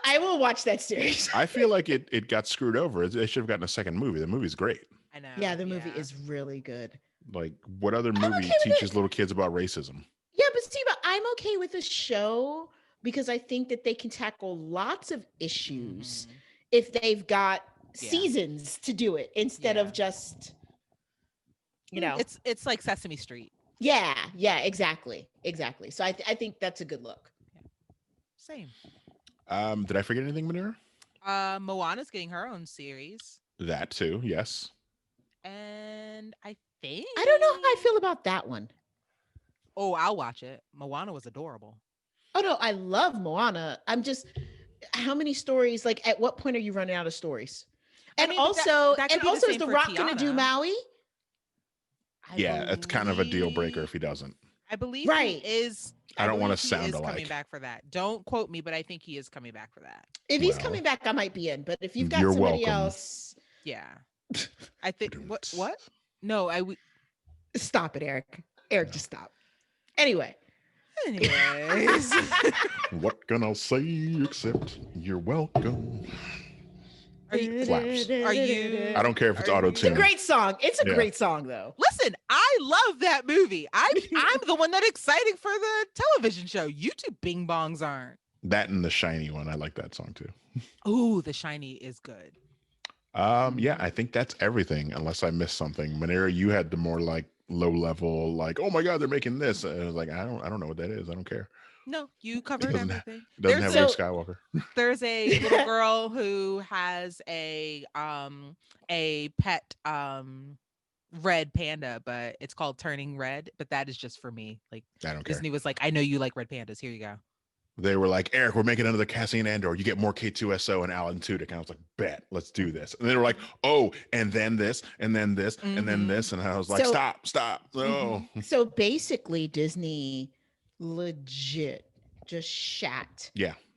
I will watch that series. I feel like it got screwed over. They should have gotten a second movie. The movie's great. I know. Yeah, the movie is really good. Like, what other I'm movie okay with teaches it. little kids about racism? Yeah, but see, but I'm okay with a show because I think that they can tackle lots of issues Mhm. if they've got Yeah. seasons to do it instead Yeah. of just, you know. It's like Sesame Street. Yeah, exactly. So I think that's a good look. Same. Did I forget anything, Manira? Moana's getting her own series. That too, yes. And I think I don't know how I feel about that one. Oh, I'll watch it. Moana was adorable. Oh no, I love Moana. I'm just, how many stories? Like, at what point are you running out of stories? I And mean, but that- also, that could and be the also, is same The for Rock gonna do Tiana. Maui? Yeah, it's kind of a deal breaker if he doesn't. I believe Right. he is. I don't wanna believe he sound is coming alike. back for that. Don't quote me, but I think he is coming back for that. If he's Well, coming back, I might be in. But if you've got you're somebody welcome. else, Yeah. I think what Badooms. what? No, stop it, Eric. Eric, just stop. Anyway, anyways. What can I say except you're welcome? Are you Flaps. Are you- I don't care if it's Are you- auto It's a tune. great song. It's a Yeah. great song, though. Listen, I love that movie. I'm the one that exciting for the television show. You two bing bongs aren't. That and the shiny one. I like that song too. Ooh, The Shiny is good. Yeah, I think that's everything, unless I missed something. Manera, you had the more like low level, like, oh my god, they're making this. And I was like, I don't know what that is. I don't care. No, you covered doesn't everything. It doesn't have There's Luke Skywalker. There's a little girl who has a pet red panda, but it's called Turning Red. But that is just for me. Like I don't care. Disney was like, I know you like red pandas. Here you go. They were like, Eric, we're making another Cassian Andor. You get more K2SO and Alan Tudyk. And I was like, bet, let's do this. And they were like, oh, and then this, and then this, and then this. And I was like, stop. No. So basically, Disney legit just shat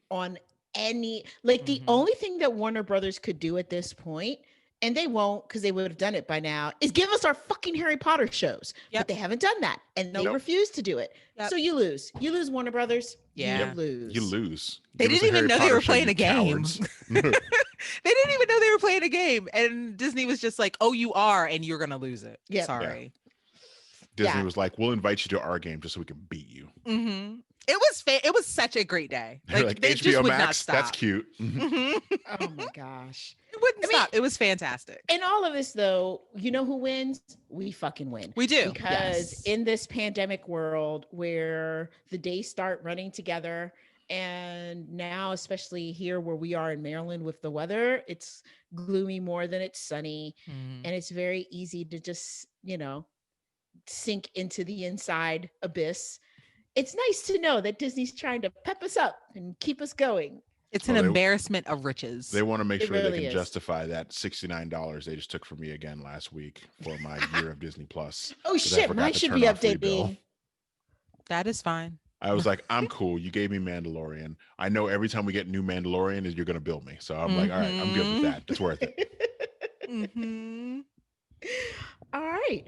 on any, like the only thing that Warner Brothers could do at this point, and they won't because they would have done it by now, is give us our fucking Harry Potter shows. But they haven't done that, and they refuse to do it. So you lose. You lose, Warner Brothers. Yeah. You lose. They didn't even know they were playing a game. They didn't even know they were playing a game. And Disney was just like, oh, you are, and you're going to lose it. Yep. Sorry. Disney was like, we'll invite you to our game just so we can beat you. It was such a great day. Like they HBO just would Max, not stop. That's cute. Oh my gosh. It wouldn't stop. It was fantastic. In all of this, though, you know who wins? We fucking win. We do. Because in this pandemic world where the days start running together, and now, especially here where we are in Maryland with the weather, it's gloomy more than it's sunny. And it's very easy to just, sink into the inside abyss. It's nice to know that Disney's trying to pep us up and keep us going. It's an embarrassment of riches. They want to make sure they can justify that $69 they just took from me again last week for my year of Disney Plus. Oh shit, mine should be updating. That is fine. I was like, I'm cool. You gave me Mandalorian. I know every time we get new Mandalorian is you're going to bill me. So I'm like, all right, I'm good with that. It's worth it. All right.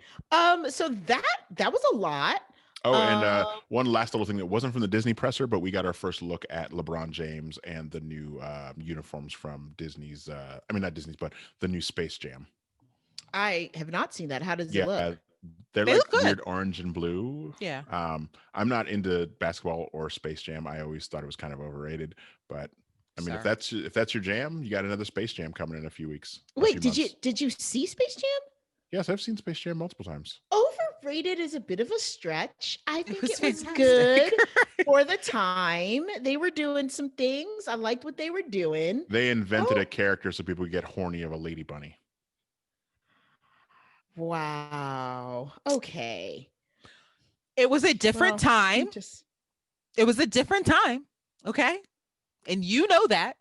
So that was a lot. Oh, and one last little thing that wasn't from the Disney presser, but we got our first look at LeBron James and the new uniforms from Disney's, not Disney's, but the new Space Jam. I have not seen that. How does it look? They're like weird orange and blue. Yeah. I'm not into basketball or Space Jam. I always thought it was kind of overrated, but I mean, if that's your jam, you got another Space Jam coming in a few weeks. Wait, did you see Space Jam? Yes, I've seen Space Jam multiple times. Overrated is a bit of a stretch. I think it was good for the time. They were doing some things. I liked what they were doing. They invented a character so people could get horny of a lady bunny. Wow. Okay. It was a different time. It was a different time. Okay. And you know that.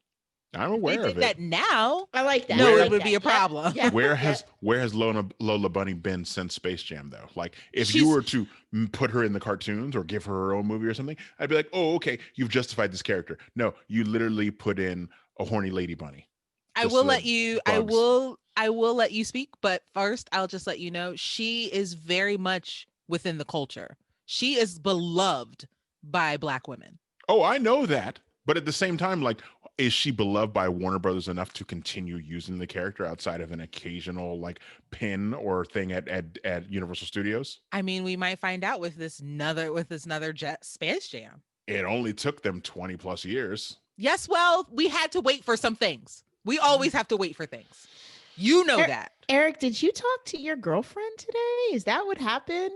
I'm aware of it. That now. I like that. No, it would be a problem. Yeah. Where has Lola Bunny been since Space Jam though? Like if you were to put her in the cartoons or give her own movie or something, I'd be like, oh, okay, you've justified this character. No, you literally put in a horny lady bunny. I will let you. I will let you speak, but first I'll just let you know she is very much within the culture. She is beloved by Black women. Oh, I know that. But at the same time, like, is she beloved by Warner Brothers enough to continue using the character outside of an occasional like pin or thing at Universal Studios? I mean, we might find out with this another Space Jam. It only took them 20 plus years. Yes, well, we had to wait for some things. We always have to wait for things. You know that. Eric, did you talk to your girlfriend today? Is that what happened?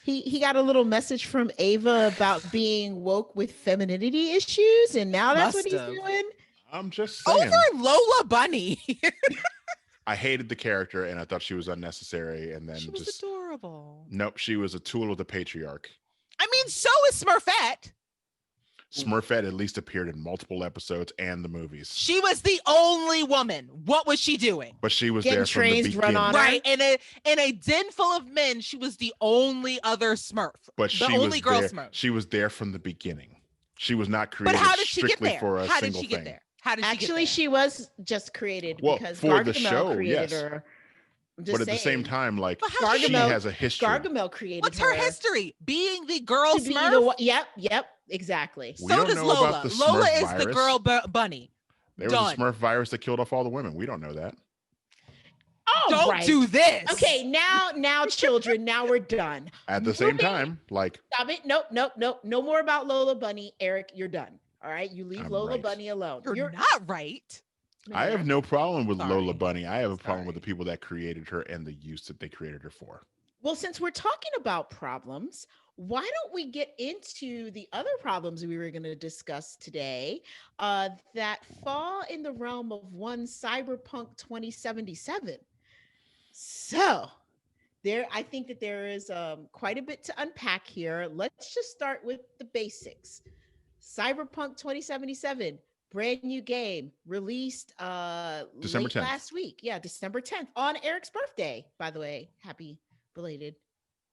He got a little message from Ava about being woke with femininity issues, and now that's what he's doing. I'm just saying. Over Lola Bunny. I hated the character, and I thought she was unnecessary. And then she was adorable. Nope, she was a tool of the patriarch. I mean, so is Smurfette. Smurfette at least appeared in multiple episodes and the movies. She was the only woman. What was she doing? But she was there from the beginning. Right. In a den full of men, she was the only other Smurf. But the only girl Smurf. She was there from the beginning. She was not created strictly for a single thing. How did she get there? Actually, she was just created because for the show, created her. But at the same time, like she has a history. Gargamel created What's her history? Being the girl Smurf? Yep, exactly. So does Lola. Lola is the girl bunny. There was a Smurf virus that killed off all the women. We don't know that. Oh, don't do this. Okay, now, children, now we're done. At the same time, like stop it. Nope. No more about Lola Bunny. Eric, you're done. All right, you leave Lola Bunny alone. You're not right. I have no problem with Lola Bunny. I have a problem with the people that created her and the use that they created her for. Well, since we're talking about problems, why don't we get into the other problems we were going to discuss today that fall in the realm of one Cyberpunk 2077? So, I think that there is quite a bit to unpack here. Let's just start with the basics. Cyberpunk 2077, brand new game, released December late 10th. last week. Yeah, December 10th on Eric's birthday, by the way. Happy belated,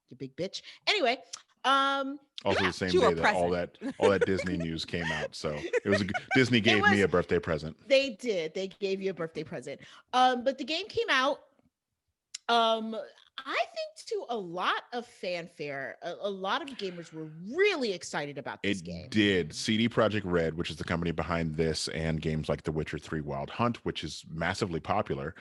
you big bitch. Anyway, um Also the same You are day that all present. that Disney news came out. So it was Disney it gave me was a birthday present. they did. They gave you a birthday present. But the game came out I think to a lot of fanfare, a lot of gamers were really excited about this It game. did. CD Projekt RED, which is the company behind this and games like The Witcher 3 Wild Hunt, which is massively popular.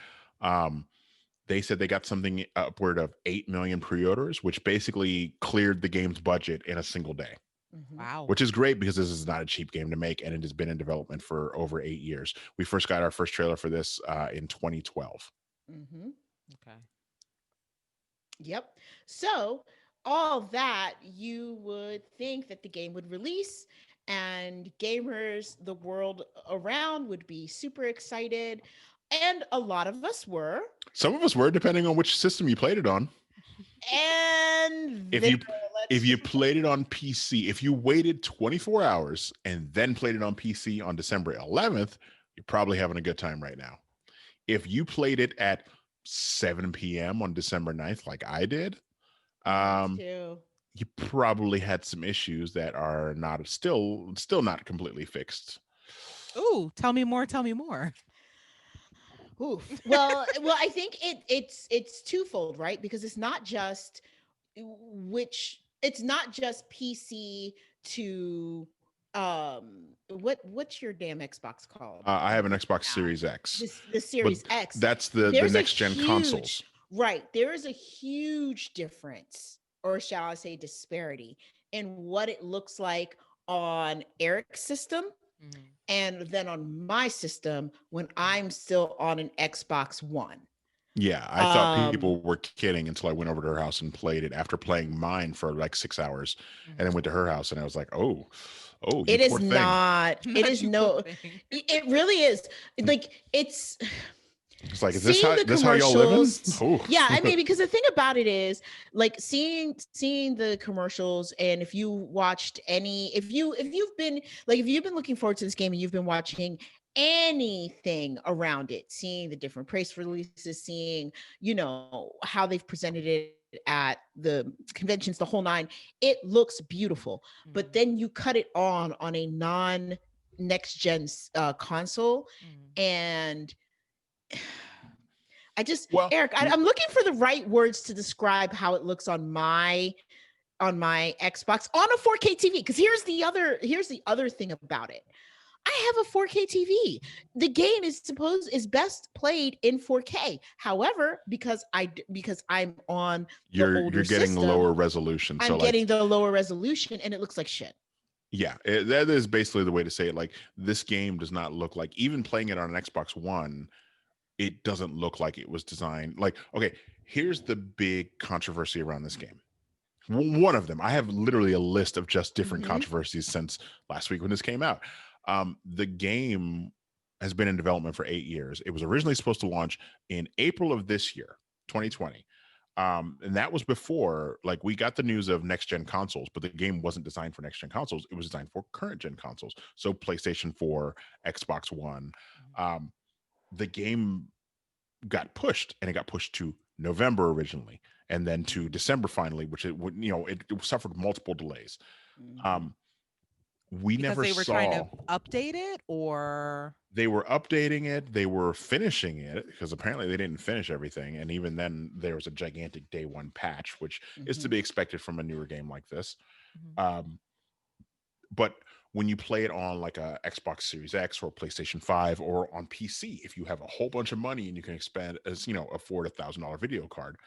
They said they got something upward of 8 million pre-orders, which basically cleared the game's budget in a single day. Wow. Which is great because this is not a cheap game to make, and it has been in development for over 8 years. We first got our first trailer for this in 2012. Mm-hmm. Okay. Yep. So all that, you would think that the game would release and gamers the world around would be super excited. And a lot of us were. Some of us were, depending on which system you played it on. And If you played it on PC, if you waited 24 hours and then played it on PC on December 11th, you're probably having a good time right now. If you played it at 7 p.m. on December 9th, like I did, you probably had some issues that are not still not completely fixed. Ooh, tell me more. Tell me more. Oof. Well, I think it's twofold, right? Because it's not just PC to what's your damn Xbox called? I have an Xbox Series X. The Series X. That's the next gen consoles. Right. There is a huge difference, or shall I say disparity, in what it looks like on Eric's system and then on my system when I'm still on an Xbox One. Yeah, I thought people were kidding until I went over to her house and played it after playing mine for like 6 hours, and then went to her house and I was like, oh, it is not. It is no. It really is. Like it's like, is this how y'all living? Oh. Yeah, I mean, because the thing about it is, like seeing the commercials, and if you've been looking forward to this game and you've been watching anything around it, seeing the different press releases, seeing how they've presented it at the conventions, the whole nine, it looks beautiful. But then you cut it on a non next gen console, and Eric, I'm looking for the right words to describe how it looks on my Xbox on a 4K TV. Because here's the other thing about it. I have a 4K TV. The game is best played in 4K. However, because I'm on you're getting system, lower resolution. I'm getting the lower resolution, and it looks like shit. Yeah, that is basically the way to say it. Like, this game does not look like, even playing it on an Xbox One, it doesn't look like it was designed. Like, okay, here's the big controversy around this game. One of them, I have literally a list of just different controversies since last week when this came out. The game has been in development for 8 years. It was originally supposed to launch in April of this year, 2020. And that was before, like, we got the news of next gen consoles, but the game wasn't designed for next gen consoles. It was designed for current gen consoles. So PlayStation 4, Xbox One. The game got pushed, and it got pushed to November originally, and then to December finally, which it suffered multiple delays. We never they were saw, trying to update it, or they were updating it, they were finishing it, because apparently they didn't finish everything, and even then there was a gigantic day one patch, which is to be expected from a newer game like this. But when you play it on like a Xbox Series X or PlayStation 5 or on PC, if you have a whole bunch of money and you can afford $1,000 video card,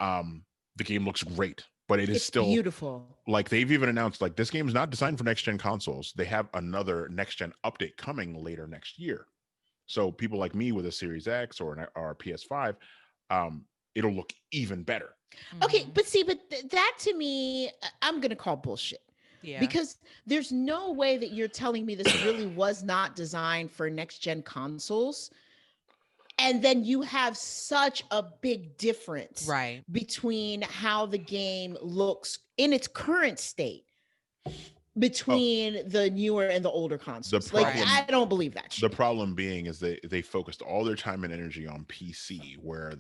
the game looks great. But it's still beautiful. Like, they've even announced, like, this game is not designed for next gen consoles. They have another next gen update coming later next year. So people like me with a Series X or a PS5, it'll look even better. Okay, but that to me, I'm gonna call bullshit. Yeah. Because there's no way that you're telling me this really was not designed for next gen consoles. And then you have such a big difference Right. between how the game looks in its current state Oh, between the newer and the older the consoles. Like, problem I don't believe that the shit. problem being is they focused all their time and energy on PC, where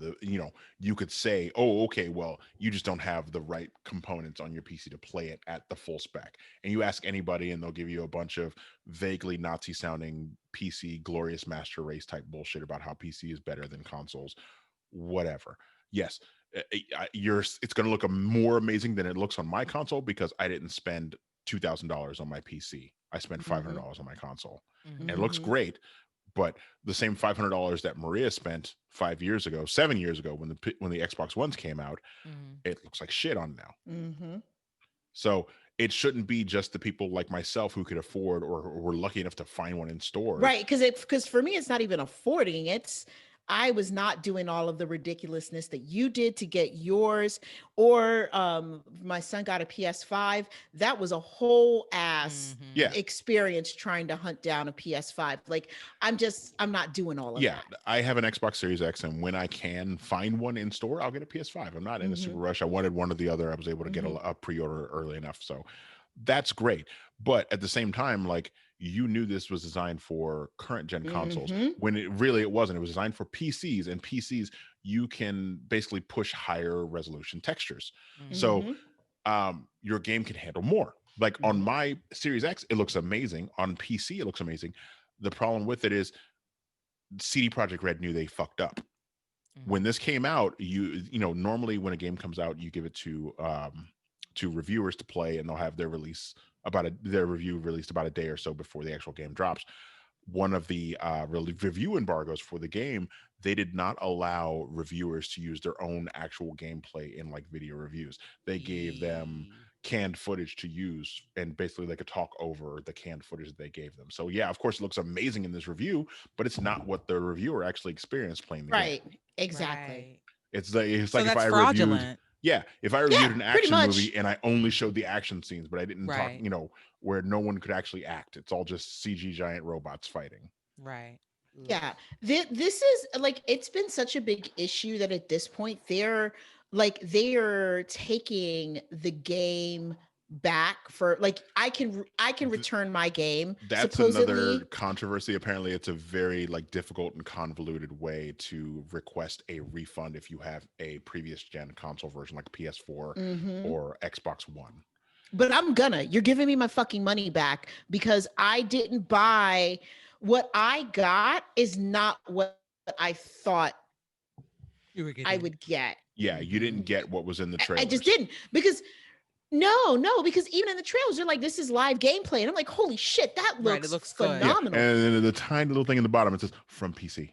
you could say, oh, okay, well, you just don't have the right components on your PC to play it at the full spec. And you ask anybody and they'll give you a bunch of vaguely Nazi sounding PC glorious master race type bullshit about how PC is better than consoles. Whatever. Yes, it's going to look more amazing than it looks on my console because I didn't spend $2,000 on my PC. I spent $500 on my console, Mhm. and it looks great. But the same $500 that Maria spent 5 years ago, 7 years ago, when the Xbox Ones came out, Mhm. it looks like shit on now. Mm-hmm. So it shouldn't be just the people like myself who could afford or were lucky enough to find one in stores. Right, because for me it's not even affording. It's I was not doing all of the ridiculousness that you did to get yours, or my son got a PS5. That was a whole ass Yeah. experience trying to hunt down a PS5. Like I'm not doing all of Yeah, that. I have an Xbox Series X, and when I can find one in store, I'll get a PS5. I'm not in a super rush. I wanted one or the other. I was able to get a pre-order early enough, so that's great. But at the same time, like, you knew this was designed for current gen consoles when it wasn't. It was designed for PCs, and PCs you can basically push higher resolution textures. So your game can handle more. Like on my Series X, it looks amazing. On PC, it looks amazing. The problem with it is CD Projekt RED knew they fucked up. When this came out, normally when a game comes out, you give it to reviewers to play, and they'll have their their review released about a day or so before the actual game drops. One of the review embargoes for the game, they did not allow reviewers to use their own actual gameplay in like video reviews. They gave them canned footage to use, and basically they could talk over the canned footage that they gave them. So yeah, of course it looks amazing in this review, but it's not what the reviewer actually experienced playing the game. Right. Exactly. Right. It's So like if that's I reviewed, fraudulent. if I Yeah, reviewed an pretty action much. movie and I only showed the action scenes, but I didn't talk, Right. where no one could actually act. It's all just CG giant robots fighting. Right. Yeah. This is like it's been such a big issue that at this point they're taking the game back for like I can return my game That's supposedly. another controversy. Apparently, it's a very like difficult and convoluted way to request a refund if you have a previous gen console version like PS4 or Xbox One. But you're giving me my fucking money back because I didn't buy what I got is not what I thought You were I getting. would get. Yeah, you didn't get what was in the trailers. I just didn't because no, because even in the trailers, they're like, this is live gameplay. And I'm like, holy shit, that looks, Right, it looks good. Yeah, phenomenal. and then the tiny little thing in the bottom, it says from PC.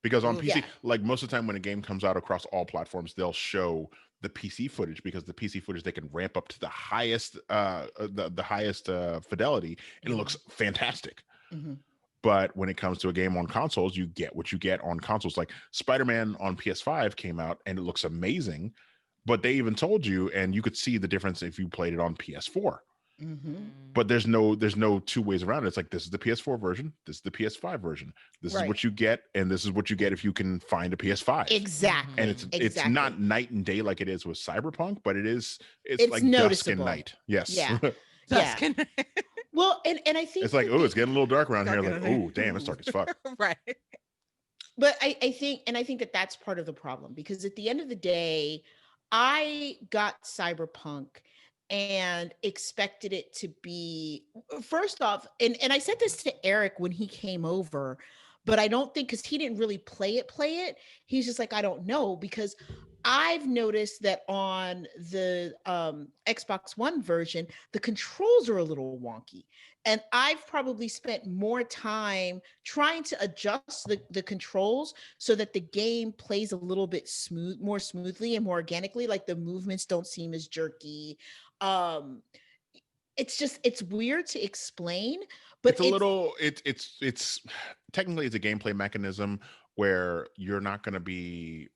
Because on PC, Yeah. like most of the time when a game comes out across all platforms, they'll show the PC footage, because the PC footage they can ramp up to the highest fidelity, and it looks fantastic. But when it comes to a game on consoles, you get what you get on consoles. Like Spider-Man on PS5 came out and it looks amazing, but they even told you, and you could see the difference if you played it on PS4. But there's no two ways around it. It's like, this is the PS4 version, this is the PS5 version. This is what you get, and this is what you get if you can find a PS5. Exactly. And it's not night and day like it is with Cyberpunk, but it's like noticeable. dusk and night. Yes. Yeah. Dusk and night. Well, and I think It's like, oh, it's getting a little dark around here. Like, Dark and oh, damn, it's dark as fuck. Right. But I think that that's part of the problem, because at the end of the day, I got Cyberpunk and expected it to be, first off, and I said this to Eric when he came over, but I don't think, because he didn't really play it. He's just like, I don't know, because I've noticed that on the Xbox One version, the controls are a little wonky. And I've probably spent more time trying to adjust the controls so that the game plays a little bit more smoothly and more organically. Like the movements don't seem as jerky. It's weird to explain, but it's technically it's a gameplay mechanism where you're not going to be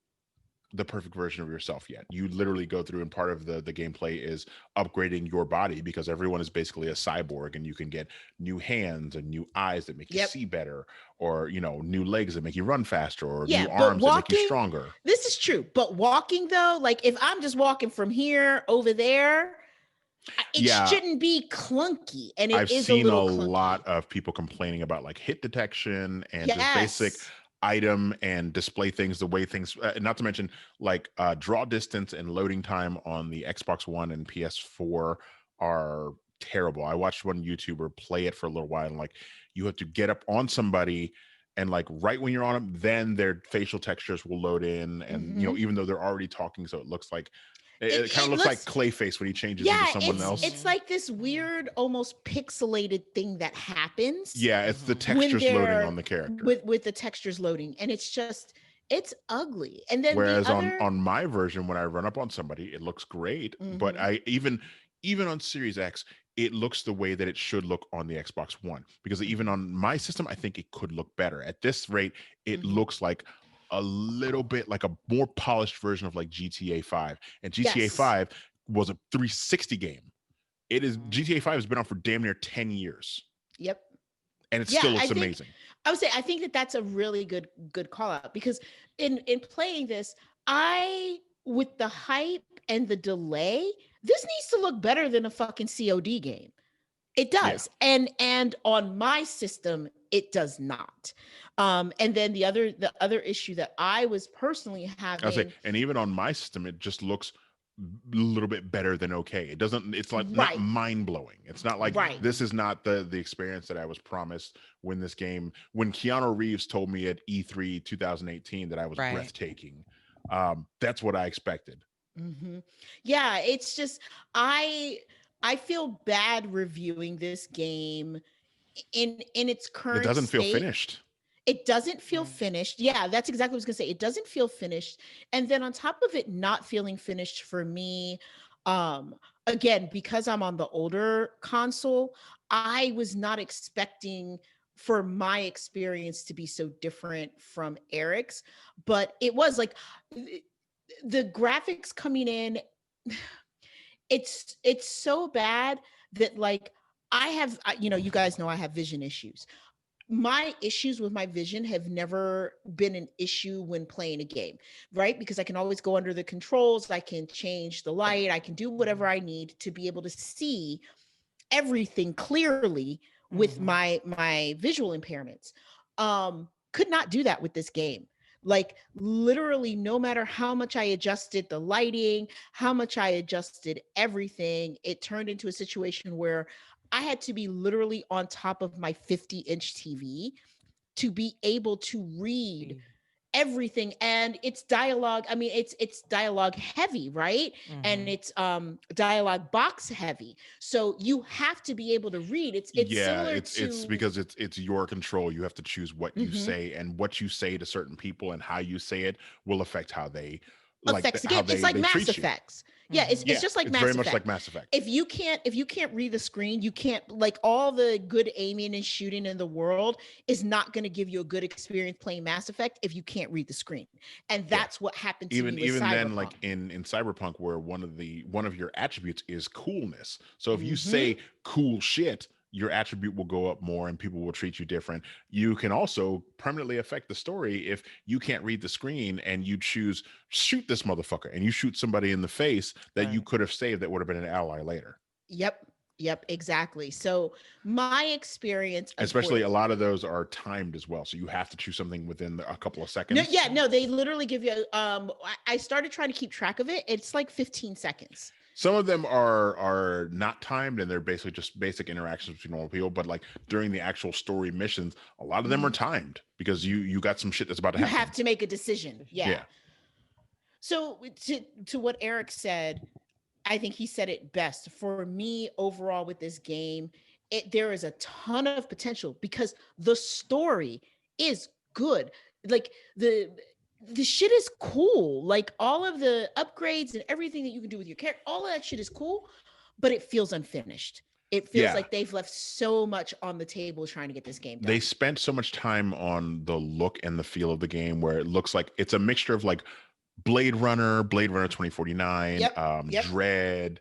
the perfect version of yourself yet. You literally go through, and part of the gameplay is upgrading your body, because everyone is basically a cyborg, and you can get new hands and new eyes that make you see better, or new legs that make you run faster, or new arms that make you stronger. This is true, but walking though, like if I'm just walking from here over there, it shouldn't be clunky, and I've seen a lot of people complaining about like hit detection and just basic item and display things, the way things, not to mention like draw distance and loading time on the Xbox One and PS4 are terrible. I watched one YouTuber play it for a little while, and like you have to get up on somebody, and like right when you're on them, then their facial textures will load in, and even though they're already talking, so it looks like it kind of looks like Clayface when he changes into someone else. It's like this weird, almost pixelated thing that happens. Yeah, it's the textures loading on the character. With the textures loading, and it's ugly. And then whereas on my version, when I run up on somebody, it looks great. But I even on Series X, it looks the way that it should look on the Xbox One. Because even on my system, I think it could look better. At this rate, it looks like a little bit like a more polished version of like GTA 5. And GTA 5 was a 360 game. GTA 5 has been on for damn near 10 years. Yep. And it still looks amazing. I would say I think that's a really good call out, because in playing this, with the hype and the delay, this needs to look better than a fucking COD game. It does. Yeah. And on my system, it does not. And then the other issue that I was personally having, and even on my system, it just looks a little bit better than okay. It doesn't, it's like not mind blowing. It's not like this is not the experience that I was promised when Keanu Reeves told me at E3 2018 that I was breathtaking. That's what I expected. Yeah, it's just I feel bad reviewing this game in its current state. It doesn't feel finished. It doesn't feel finished. Yeah, that's exactly what I was gonna say. It doesn't feel finished. And then on top of it not feeling finished for me, again, because I'm on the older console, I was not expecting for my experience to be so different from Eric's, but it was like the graphics coming in, it's so bad that like you guys know I have vision issues. My issues with my vision have never been an issue when playing a game, right? Because I can always go under the controls, I can change the light, I can do whatever I need to be able to see everything clearly with my visual impairments. Could not do that with this game. Like literally, no matter how much I adjusted the lighting, how much I adjusted everything, it turned into a situation where I had to be literally on top of my 50-inch TV to be able to read everything. And it's dialogue. I mean, it's dialogue heavy, right? And it's dialogue box heavy. So you have to be able to read. It's because it's your control. You have to choose what you say, and what you say to certain people and how you say it will affect how they affects the game. It's like Mass Effects. Yeah, it's just like Mass Effect. Very much like Mass Effect. If you can't read the screen, you can't, like, all the good aiming and shooting in the world is not going to give you a good experience playing Mass Effect if you can't read the screen. And that's what happened to me with Cyberpunk. Then, like in Cyberpunk, where one of your attributes is coolness. So if you say cool shit, your attribute will go up more and people will treat you different. You can also permanently affect the story if you can't read the screen and you choose shoot this motherfucker, and you shoot somebody in the face that you could have saved that would have been an ally later. Yep, exactly. So my experience, especially a lot of those are timed as well. So you have to choose something within a couple of seconds. No, they literally give you, I started trying to keep track of it. It's like 15 seconds. Some of them are not timed, and they're basically just basic interactions between normal people. But like during the actual story missions, a lot of them are timed because you got some shit that's about to happen. You have to make a decision. Yeah. So to what Eric said, I think he said it best. For me, overall with this game, there is a ton of potential because the story is good. Like the shit is cool. Like all of the upgrades and everything that you can do with your character, all of that shit is cool, but it feels unfinished. It feels like they've left so much on the table trying to get this game done. They spent so much time on the look and the feel of the game where it looks like it's a mixture of like Blade Runner 2049, Yep. Dread,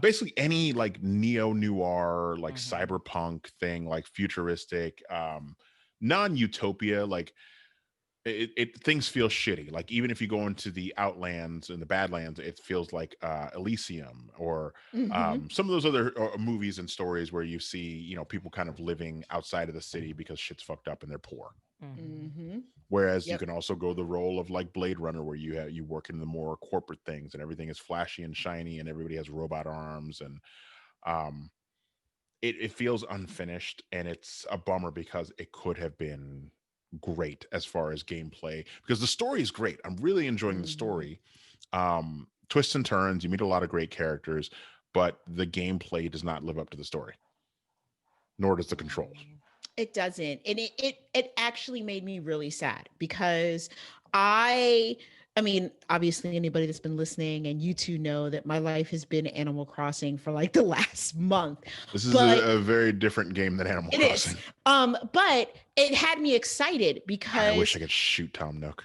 basically any like neo-noir, like Mhm. cyberpunk thing, like futuristic, non-utopia, like things feel shitty. Like even if you go into the Outlands and the Badlands, it feels like Elysium, or Mm-hmm. some of those other movies and stories where you see, you know, people kind of living outside of the city because shit's fucked up and they're poor. Mhm. Mm-hmm. Whereas you Yep. can also go the role of like Blade Runner, where you work in the more corporate things and everything is flashy and shiny and everybody has robot arms, and um, it feels unfinished, and it's a bummer because it could have been great as far as gameplay, because the story is great. I'm really enjoying the Mm-hmm. story. Twists and turns, you meet a lot of great characters, but the gameplay does not live up to the story, nor does the controls. Mm. It doesn't. And it actually made me really sad because I I mean, obviously anybody that's been listening and you two know that my life has been Animal Crossing for like the last month. This is But a very different game than Animal it is. Crossing. But it had me excited God, I wish because I could shoot Tom Nook.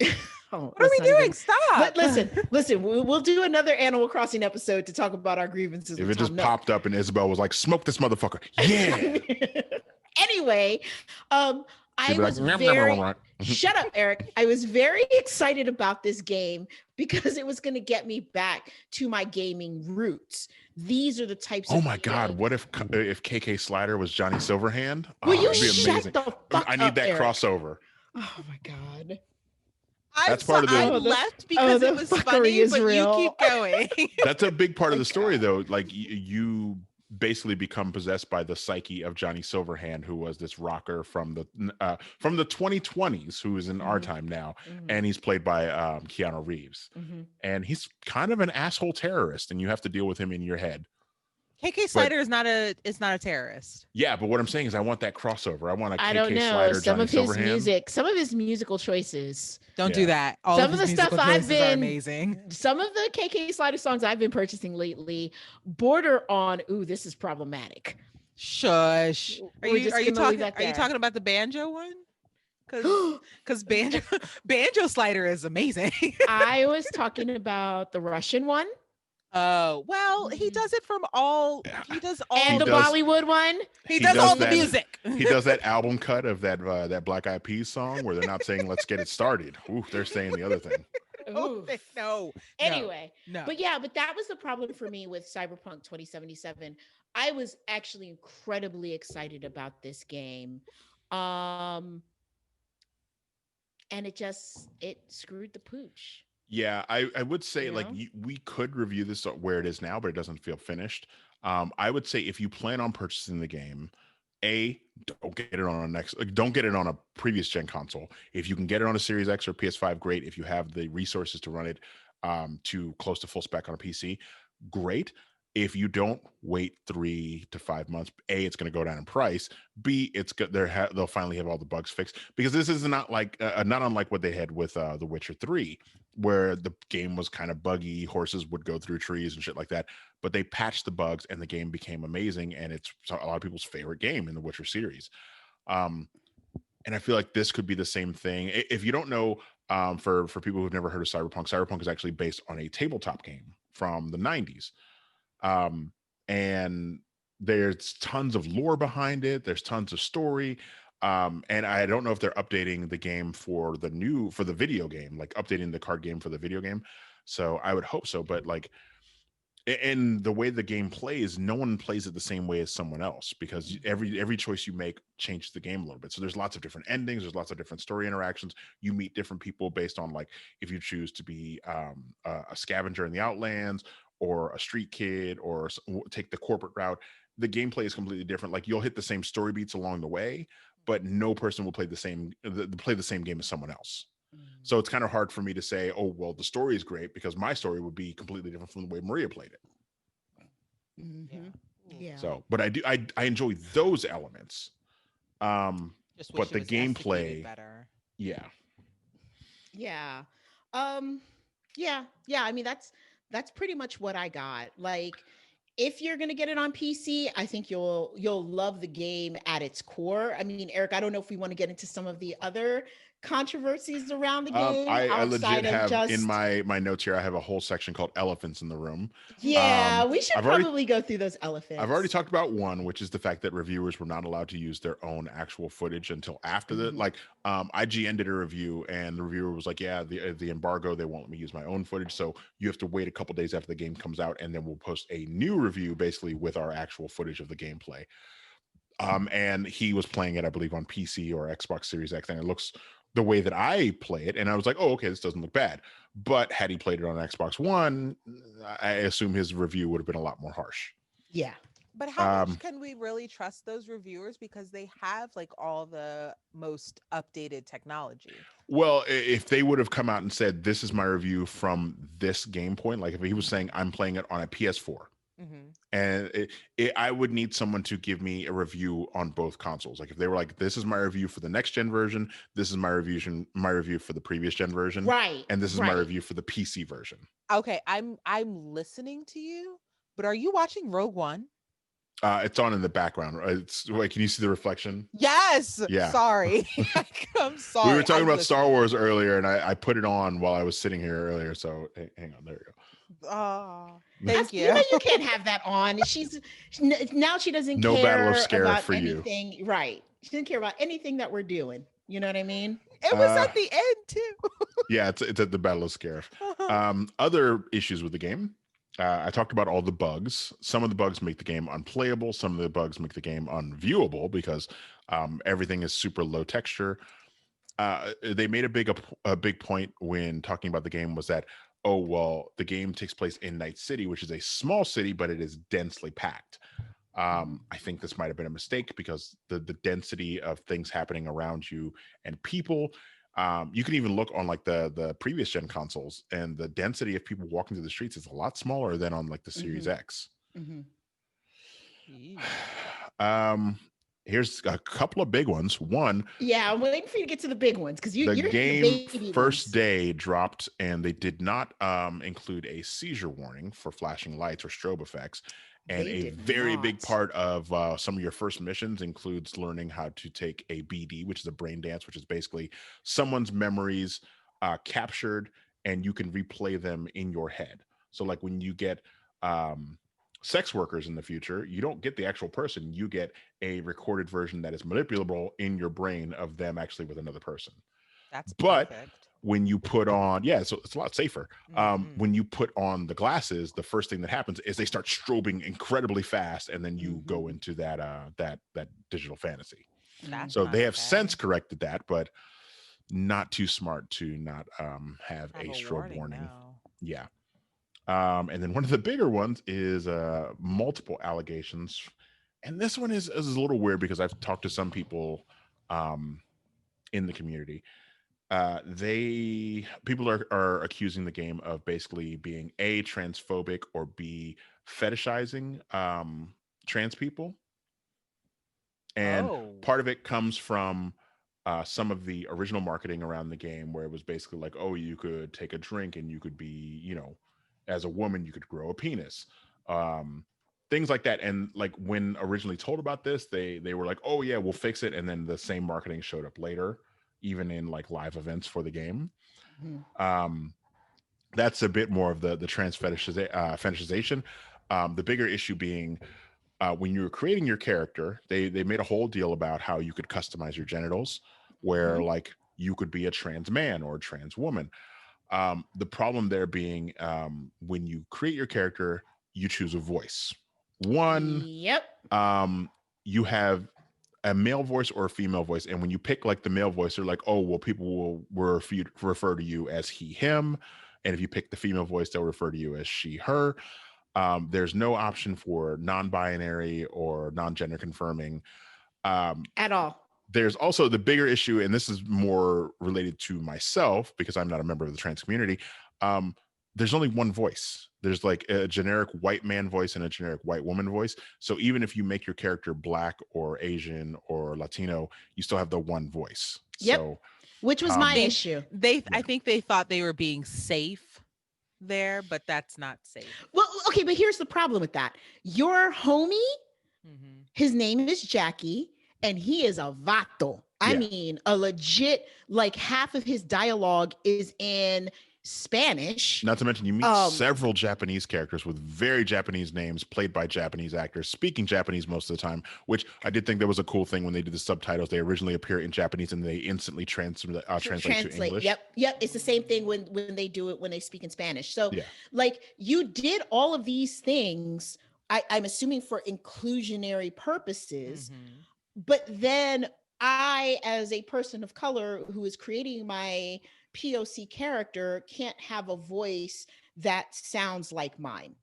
oh, What are let's we not even doing? Stop. listen. We'll do another Animal Crossing episode to talk about our grievances If with it just Tom Nook. popped up and Isabel was like, "Smoke this motherfucker," yeah, Anyway, she'd I be like, was "Nom, nom, nom, very nom." shut up, Eric. I was very excited about this game because it was going to get me back to my gaming roots. These are the types Oh of my God, games. what if KK Slider was Johnny Silverhand? Will Oh, you it'd be shut amazing. the fuck I need up, that Eric? crossover. Oh my god. I'm That's so part of I the. Oh the left oh because the it was fuckery funny, is but you real. keep going. That's a big part Oh of my the story, god. though. Like you basically become possessed by the psyche of Johnny Silverhand, who was this rocker from the 2020s, who is in our Mhm, time now, mhm, and he's played by Keanu Reeves, mhm. and he's kind of an asshole terrorist, and you have to deal with him in your head. KK But Slider is not a terrorist. yeah, but what I'm saying is, I want that crossover. I want a I don't KK know. Slider, Johnny Silverhand. Some of his musical choices, Don't do Yeah. that. All of some of his the stuff musical I've choices are been, amazing. some of the KK Slider songs I've been purchasing lately border on, ooh, this is problematic. Shush. We're just gonna leave that Are you there. talking about the banjo one? Cuz banjo slider is amazing. I was talking about the Russian one Oh, well, he does it from all he does and He all the does. Bollywood one. he He does all does the that. music. He does that album cut of that Black Eyed Peas song where they're not saying "Let's get it started." Ooh, they're saying the other thing. Ooh. No. Anyway, No. but that was the problem for me with Cyberpunk 2077. I was actually incredibly excited about this game. Um and it screwed the pooch, Yeah, I would say, you like, know? we could review this where it is now, but it doesn't feel finished. I would say if you plan on purchasing the game, a don't get it on a next, like, don't get it on a previous gen console. If you can get it on a Series X or PS5, great. If you have the resources to run it to close to full spec on a PC, great. If you don't, wait 3 to 5 months. A, it's going to go down in price. B, it's good. They'll finally have all the bugs fixed, because this is not like not unlike what they had with The Witcher 3, where the game was kind of buggy, horses would go through trees and shit like that. But they patched the bugs and the game became amazing, and it's a lot of people's favorite game in the Witcher series. Um, and I feel like this could be the same thing. If you don't know, for people who've never heard of Cyberpunk, Cyberpunk is actually based on a tabletop game from the 90s. Um, and there's tons of lore behind it. There's tons of story. And I don't know if they're updating the game for the video game, like updating the card game for the video game. So I would hope so. But like, and the way the game plays, no one plays it the same way as someone else, because every choice you make changes the game a little bit. So there's lots of different endings, there's lots of different story interactions. You meet different people based on, like, if you choose to be a scavenger in the Outlands, or a street kid, or take the corporate route. The gameplay is completely different. Like, you'll hit the same story beats along the way, but no person will play the same game as someone else. So it's kind of hard for me to say, oh, well, the story is great, because my story would be completely different from the way Maria played it. Mm-hmm. Yeah. So, but I enjoy those elements. Just wish But it the was executed gameplay, better. yeah. Yeah. Yeah. I mean, that's pretty much what I got. Like, if you're gonna get it on PC, I think you'll love the game at its core. I mean, Eric, I don't know if we want to get into some of the other controversies around the game I legit outside of have in just my notes here. I have a whole section called elephants in the room. yeah, we should I've already probably go through those elephants. I've already talked about one, which is the fact that reviewers were not allowed to use their own actual footage until after the like. IGN did a review, and the reviewer was like, "Yeah, the embargo, they won't let me use my own footage, so you have to wait a couple days after the game comes out, and then we'll post a new review, basically with our actual footage of the gameplay." And he was playing it, I believe, on PC or Xbox Series X, and it looks the way that I play it, and I was like, "Oh, okay, this doesn't look bad." But had he played it on Xbox One, I assume his review would have been a lot more harsh. Yeah. But how much can we really trust those reviewers, because they have like all the most updated technology? Well, if they would have come out and said, "This is my review from this game point," like if he was saying, "I'm playing it on a PS4," and I would need someone to give me a review on both consoles. Like if they were like, "This is my review for the next gen version. This is my review for the previous gen version, Right. and this is my review for the PC version." Okay, I'm listening to you, but are you watching Rogue One? It's on in the background. It's like, can you see the reflection? Yes. Yeah. Sorry. I'm sorry. We were talking about Star Wars earlier, and I put it on while I was sitting here earlier. So hang on, there we go. Oh, thank you. You know, you can't have that on. Now she doesn't no care battle of Scarif about for anything. You. Right. She didn't care about anything that we're doing. You know what I mean? It was at the end too. Yeah, it's at the Battle of Scarif. Other issues with the game. I talked about all the bugs. Some of the bugs make the game unplayable. Some of the bugs make the game unviewable because everything is super low texture. They made a big point when talking about the game was that, oh, well, the game takes place in Night City, which is a small city, but it is densely packed. I think this might have been a mistake because the density of things happening around you and people, you can even look on like the previous gen consoles, and the density of people walking through the streets is a lot smaller than on like the Series X. Here's a couple of big ones. One, yeah, I'm waiting for you to get to the big ones because the you're game the baby first ones. day dropped, and they did not include a seizure warning for flashing lights or strobe effects. And a very big part of some of your first missions includes learning how to take a BD, which is a brain dance, which is basically someone's memories captured, and you can replay them in your head. So like when you get sex workers in the future, you don't get the actual person, you get a recorded version that is manipulable in your brain of them actually with another person. That's perfect. When you put on, so it's a lot safer. When you put on the glasses, the first thing that happens is they start strobing incredibly fast, and then you go into that digital fantasy. So they have since corrected that, but not too smart to not have a strobe warning. Yeah. And then one of the bigger ones is multiple allegations, and this one is a little weird because I've talked to some people in the community. People are accusing the game of basically being A, transphobic, or B, fetishizing trans people. And part of it comes from some of the original marketing around the game, where it was basically like, oh, you could take a drink and you could be, as a woman, you could grow a penis. Things like that. And like when originally told about this, they were like, oh yeah, we'll fix it. And then the same marketing showed up later, even in like live events for the game. That's a bit more of the trans fetishization. The bigger issue being when you were creating your character, they made a whole deal about how you could customize your genitals, where like you could be a trans man or a trans woman. The problem there being when you create your character, you choose a voice. You have a male voice or a female voice, and when you pick like the male voice, they're like, oh, well, people will refer to you as he, him, and if you pick the female voice, they'll refer to you as she, her. There's no option for non-binary or non-gender confirming at all. There's also the bigger issue, and this is more related to myself because I'm not a member of the trans community. There's only one voice. There's like a generic white man voice and a generic white woman voice. So even if you make your character Black or Asian or Latino, you still have the one voice. Yep. So, which was my issue. I think they thought they were being safe there, but that's not safe. Well, okay, but here's the problem with that. Your homie, his name is Jackie, and he is a vato. I mean, a legit, like half of his dialogue is in Spanish. Not to mention, you meet several Japanese characters with very Japanese names, played by Japanese actors, speaking Japanese most of the time. Which I did think that was a cool thing when they did the subtitles. They originally appear in Japanese and they instantly translate to English. Yep. It's the same thing when they do it when they speak in Spanish. So, like, you did all of these things. I'm assuming for inclusionary purposes, but then I, as a person of color who is creating my POC character, can't have a voice that sounds like mine.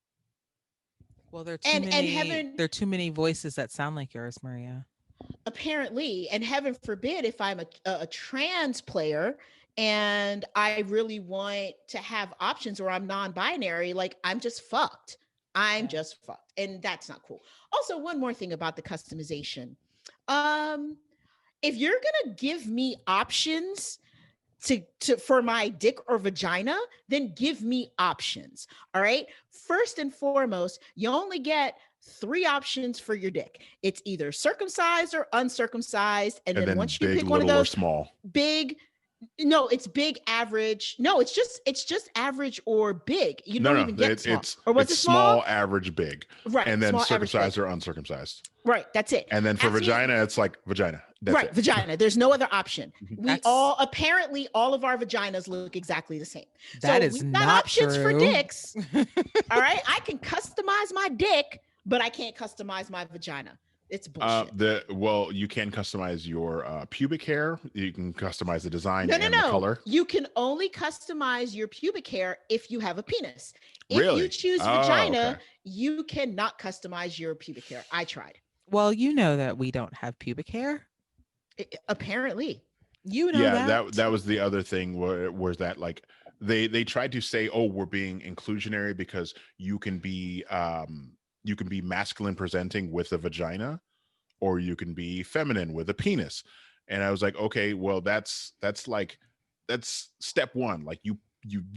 Well, there are too many voices that sound like yours, Maria. Apparently, and heaven forbid if I'm a trans player and I really want to have options, or I'm non-binary, like I'm just fucked. Just fucked, and that's not cool. Also, one more thing about the customization. If you're gonna give me options to for my dick or vagina, then give me options. All right. First and foremost, you only get 3 options for your dick. It's either circumcised or uncircumcised, and then once you pick one of those, or small, big. No, it's big, average. No, it's just average or big. You don't even get small. Or was it small, average, big? Right. And then small, circumcised or uncircumcised. Right. That's it. And then for vagina, it's like vagina. That's right. It. Vagina. There's no other option. Apparently all of our vaginas look exactly the same. That is we've got not options true. for dicks. All right. I can customize my dick, but I can't customize my vagina. It's bullshit. You can customize your pubic hair. You can customize the design the color. You can only customize your pubic hair if you have a penis. If really? you choose vagina, you cannot customize your pubic hair. I tried. Well, you know that we don't have pubic hair. Apparently. You know that was the other thing was that like they tried to say, oh, we're being inclusionary because you can be masculine presenting with a vagina, or you can be feminine with a penis. And I was like, okay, well, that's step one. Like you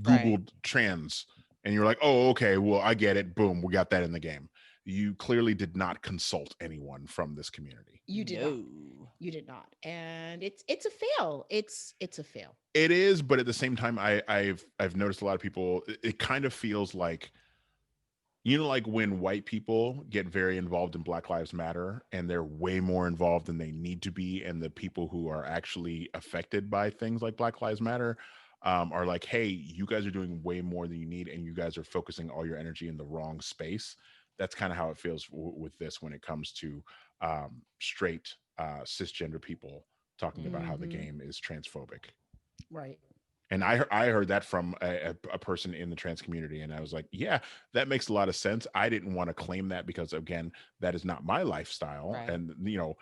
Googled trans and you're like, oh, okay, well, I get it. Boom, we got that in the game. You clearly did not consult anyone from this community. You did not. You did not. And it's a fail. It's a fail. It is, but at the same time, I've noticed a lot of people, it kind of feels like, you know, like when white people get very involved in Black Lives Matter and they're way more involved than they need to be, and the people who are actually affected by things like Black Lives Matter are like, hey, you guys are doing way more than you need, and you guys are focusing all your energy in the wrong space. That's kind of how it feels with this when it comes to straight cisgender people talking about how the game is transphobic. Right. And I heard that from a person in the trans community, and I was like, yeah, that makes a lot of sense. I didn't want to claim that because, again, that is not my lifestyle. Right. And, you know,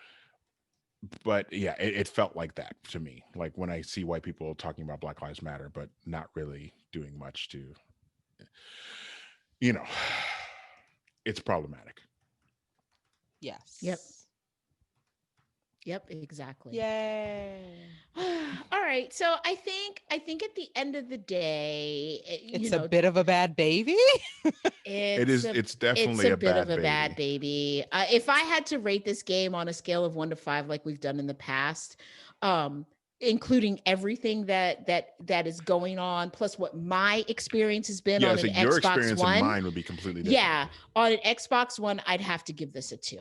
but yeah, it felt like that to me. Like when I see white people talking about Black Lives Matter, but not really doing much to, you know, it's problematic. Yes. Yep, exactly. Yay. All right. So I think at the end of the day, it's a bit of a bad baby. It's definitely a bit of a bad baby. If I had to rate this game on a scale of 1 to 5, like we've done in the past, including everything that is going on, plus what my experience has been on an Xbox One. Your experience and mine would be completely different. Yeah. On an Xbox One, I'd have to give this a 2.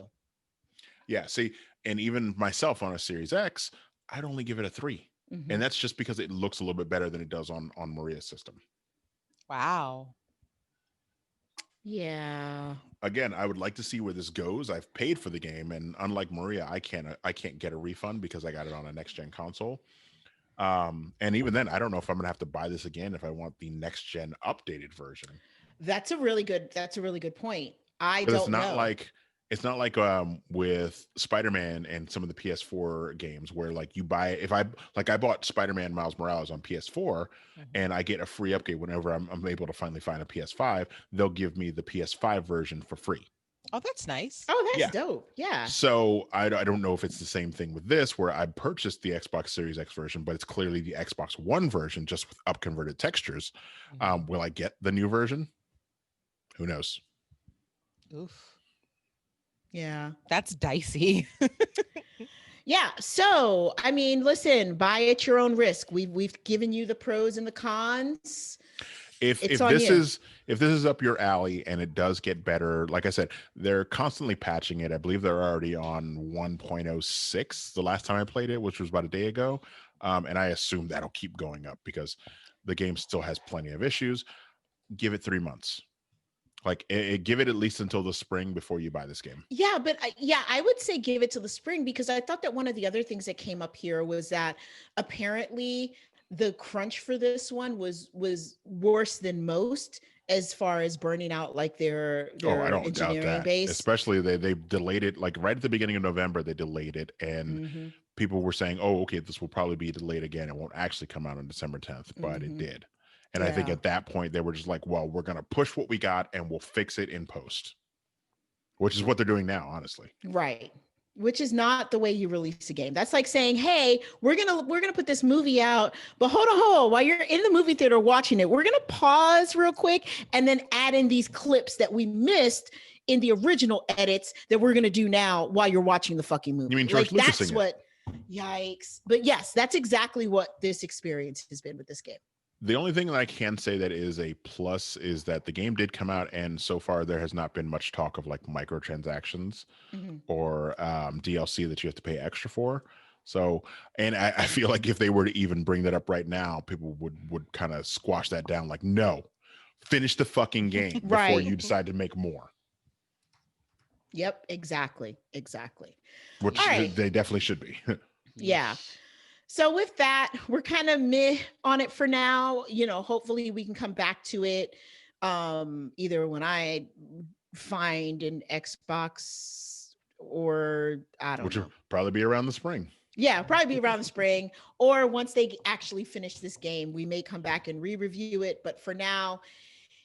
Yeah. See, and even myself on a Series X, I'd only give it a 3. Mm-hmm. And that's just because it looks a little bit better than it does on Maria's system. Wow. Yeah. Again, I would like to see where this goes. I've paid for the game, and unlike Maria, I can't get a refund because I got it on a next gen console. And even then, I don't know if I'm gonna have to buy this again if I want the next gen updated version. That's a really good point. I don't know. It's not like with Spider-Man and some of the PS4 games where like you buy I bought Spider-Man Miles Morales on PS4 and I get a free upgrade whenever I'm able to finally find a PS5. They'll give me the PS5 version for free. Oh, that's nice. Oh, that's dope. Yeah. So I don't know if it's the same thing with this where I purchased the Xbox Series X version, but it's clearly the Xbox One version just with up-converted textures. Will I get the new version? Who knows? Oof. Yeah. That's dicey. Yeah. So, I mean, listen, buy at your own risk. We've given you the pros and the cons. If It's if on this you. is if this is up your alley and it does get better, like I said, they're constantly patching it. I believe they're already on 1.06 the last time I played it, which was about a day ago. And I assume that'll keep going up because the game still has plenty of issues. Give it 3 months. Like give it at least until the spring before you buy this game. Yeah, but I would say give it to the spring because I thought that one of the other things that came up here was that apparently the crunch for this one was worse than most as far as burning out like Oh, I their don't doubt engineering that. base. Especially they delayed it like right at the beginning of November. They delayed it, and Mm-hmm. people were saying, "Oh, okay, this will probably be delayed again. It won't actually come out on December 10th," but it Mm-hmm. did. And I think Yeah. at that point they were just like, "Well, we're gonna push what we got, and we'll fix it in post," which is what they're doing now, honestly. Right. Which is not the way you release a game. That's like saying, "Hey, we're gonna put this movie out, but hold on, while you're in the movie theater watching it, we're gonna pause real quick and then add in these clips that we missed in the original edits that we're gonna do now while you're watching the fucking movie." You mean Like George that's Lucasing it? what. Yikes! But yes, that's exactly what this experience has been with this game. The only thing that I can say that is a plus is that the game did come out, and so far there has not been much talk of like microtransactions Mm-hmm. or DLC that you have to pay extra for. So, and I feel like if they were to even bring that up right now, people would kind of squash that down. Like, no, finish the fucking game before Right. you decide to make more. Yep. Exactly. Exactly. Which All right. they definitely should be. Yeah. So with that, we're kind of meh on it for now. Hopefully we can come back to it either when I find an Xbox or I don't Which will know. probably be around the spring. Yeah, probably be around the spring or once they actually finish this game, we may come back and re-review it, but for now,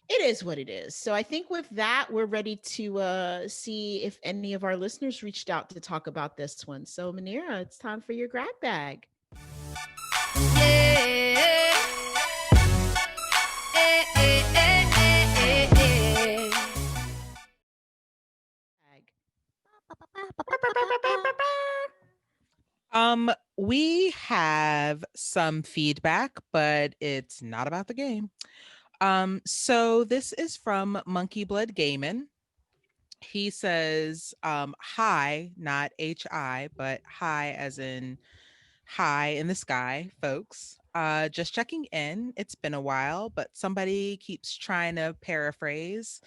it is what it is. So I think with that, we're ready to see if any of our listeners reached out to talk about this one. So Manira, it's time for your grab bag. We have some feedback, but it's not about the game. So this is from Monkey Blood Gaming. He says, hi, not H-I, but hi as in high in the sky, folks. Just checking in. It's been a while, but somebody keeps trying to paraphrase.